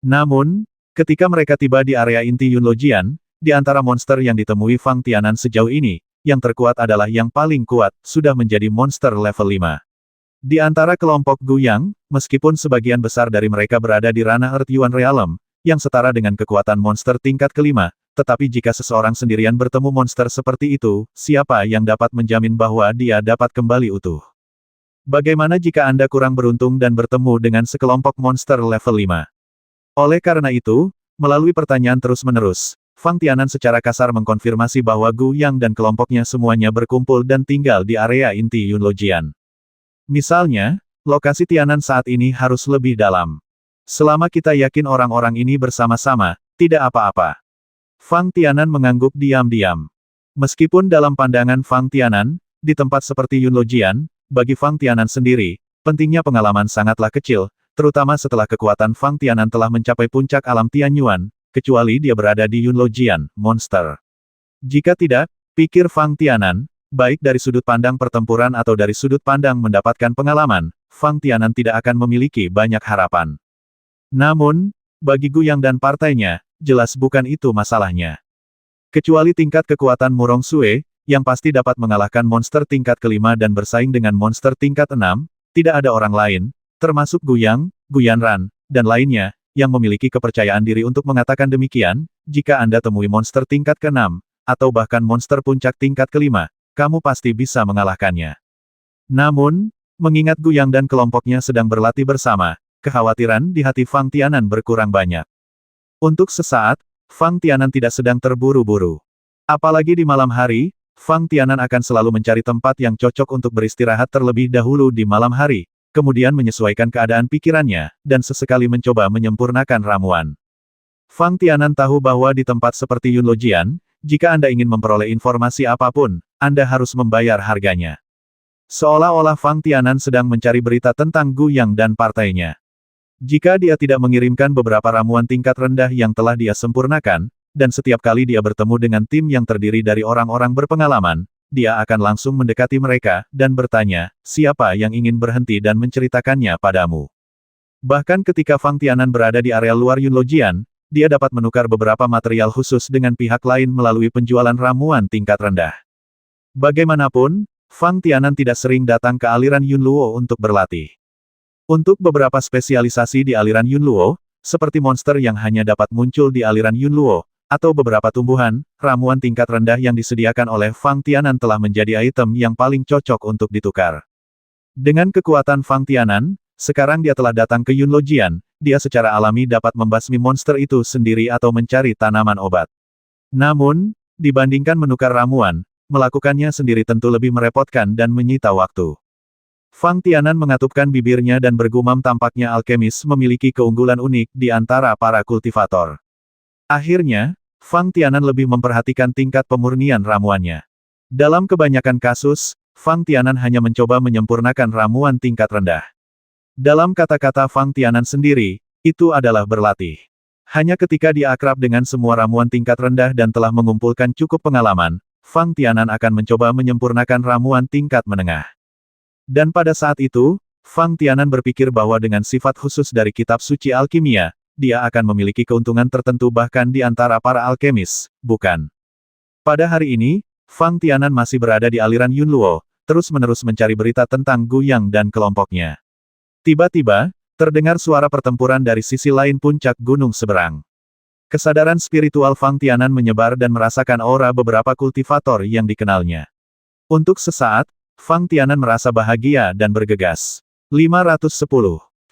Namun, ketika mereka tiba di area inti Yun Lojian, di antara monster yang ditemui Fang Tianan sejauh ini, yang terkuat adalah yang paling kuat, sudah menjadi monster level 5. Di antara kelompok Gu Yang, meskipun sebagian besar dari mereka berada di ranah Earth Yuan Realm, yang setara dengan kekuatan monster tingkat kelima, tetapi jika seseorang sendirian bertemu monster seperti itu, siapa yang dapat menjamin bahwa dia dapat kembali utuh? Bagaimana jika Anda kurang beruntung dan bertemu dengan sekelompok monster level 5? Oleh karena itu, melalui pertanyaan terus-menerus, Fang Tianan secara kasar mengkonfirmasi bahwa Gu Yang dan kelompoknya semuanya berkumpul dan tinggal di area inti Yun Lojian. Misalnya, lokasi Tianan saat ini harus lebih dalam. Selama kita yakin orang-orang ini bersama-sama, tidak apa-apa. Fang Tianan mengangguk diam-diam. Meskipun dalam pandangan Fang Tianan, di tempat seperti Yun Lojian, bagi Fang Tianan sendiri, pentingnya pengalaman sangatlah kecil, terutama setelah kekuatan Fang Tianan telah mencapai puncak alam Tianyuan, kecuali dia berada di Yun Lojian, monster. Jika tidak, pikir Fang Tianan, baik dari sudut pandang pertempuran atau dari sudut pandang mendapatkan pengalaman, Fang Tianan tidak akan memiliki banyak harapan. Namun, bagi Gu Yang dan partainya, jelas bukan itu masalahnya. Kecuali tingkat kekuatan Murong Sue, yang pasti dapat mengalahkan monster tingkat kelima dan bersaing dengan monster tingkat 6, tidak ada orang lain, termasuk Gu Yang, Gu Yanran, dan lainnya, yang memiliki kepercayaan diri untuk mengatakan demikian. Jika Anda temui monster tingkat ke-6, atau bahkan monster puncak tingkat kelima, kamu pasti bisa mengalahkannya. Namun, mengingat Gu Yang dan kelompoknya sedang berlatih bersama, kekhawatiran di hati Fang Tianan berkurang banyak. Untuk sesaat, Fang Tianan tidak sedang terburu-buru. Apalagi di malam hari, Fang Tianan akan selalu mencari tempat yang cocok untuk beristirahat terlebih dahulu di malam hari, kemudian menyesuaikan keadaan pikirannya, dan sesekali mencoba menyempurnakan ramuan. Fang Tianan tahu bahwa di tempat seperti Yun Lojian, jika Anda ingin memperoleh informasi apapun, Anda harus membayar harganya. Seolah-olah Fang Tianan sedang mencari berita tentang Gu Yang dan partainya. Jika dia tidak mengirimkan beberapa ramuan tingkat rendah yang telah dia sempurnakan, dan setiap kali dia bertemu dengan tim yang terdiri dari orang-orang berpengalaman, dia akan langsung mendekati mereka, dan bertanya, siapa yang ingin berhenti dan menceritakannya padamu. Bahkan ketika Fang Tianan berada di area luar Yun Lojian, dia dapat menukar beberapa material khusus dengan pihak lain melalui penjualan ramuan tingkat rendah. Bagaimanapun, Fang Tianan tidak sering datang ke aliran Yun Luo untuk berlatih. Untuk beberapa spesialisasi di aliran Yun Luo, seperti monster yang hanya dapat muncul di aliran Yun Luo, atau beberapa tumbuhan, ramuan tingkat rendah yang disediakan oleh Fang Tianan telah menjadi item yang paling cocok untuk ditukar. Dengan kekuatan Fang Tianan, sekarang dia telah datang ke Yun Lojian, dia secara alami dapat membasmi monster itu sendiri atau mencari tanaman obat. Namun, dibandingkan menukar ramuan, melakukannya sendiri tentu lebih merepotkan dan menyita waktu. Fang Tianan mengatupkan bibirnya dan bergumam, tampaknya alkemis memiliki keunggulan unik di antara para kultivator. Akhirnya, Fang Tianan lebih memperhatikan tingkat pemurnian ramuannya. Dalam kebanyakan kasus, Fang Tianan hanya mencoba menyempurnakan ramuan tingkat rendah. Dalam kata-kata Fang Tianan sendiri, itu adalah berlatih. Hanya ketika dia akrab dengan semua ramuan tingkat rendah dan telah mengumpulkan cukup pengalaman, Fang Tianan akan mencoba menyempurnakan ramuan tingkat menengah. Dan pada saat itu, Fang Tianan berpikir bahwa dengan sifat khusus dari kitab suci alkimia, dia akan memiliki keuntungan tertentu bahkan di antara para alkemis, bukan? Pada hari ini, Fang Tianan masih berada di aliran Yun Luo, terus-menerus mencari berita tentang Gu Yang dan kelompoknya. Tiba-tiba, terdengar suara pertempuran dari sisi lain puncak gunung seberang. Kesadaran spiritual Fang Tianan menyebar dan merasakan aura beberapa kultivator yang dikenalnya. Untuk sesaat, Fang Tianan merasa bahagia dan bergegas. 510.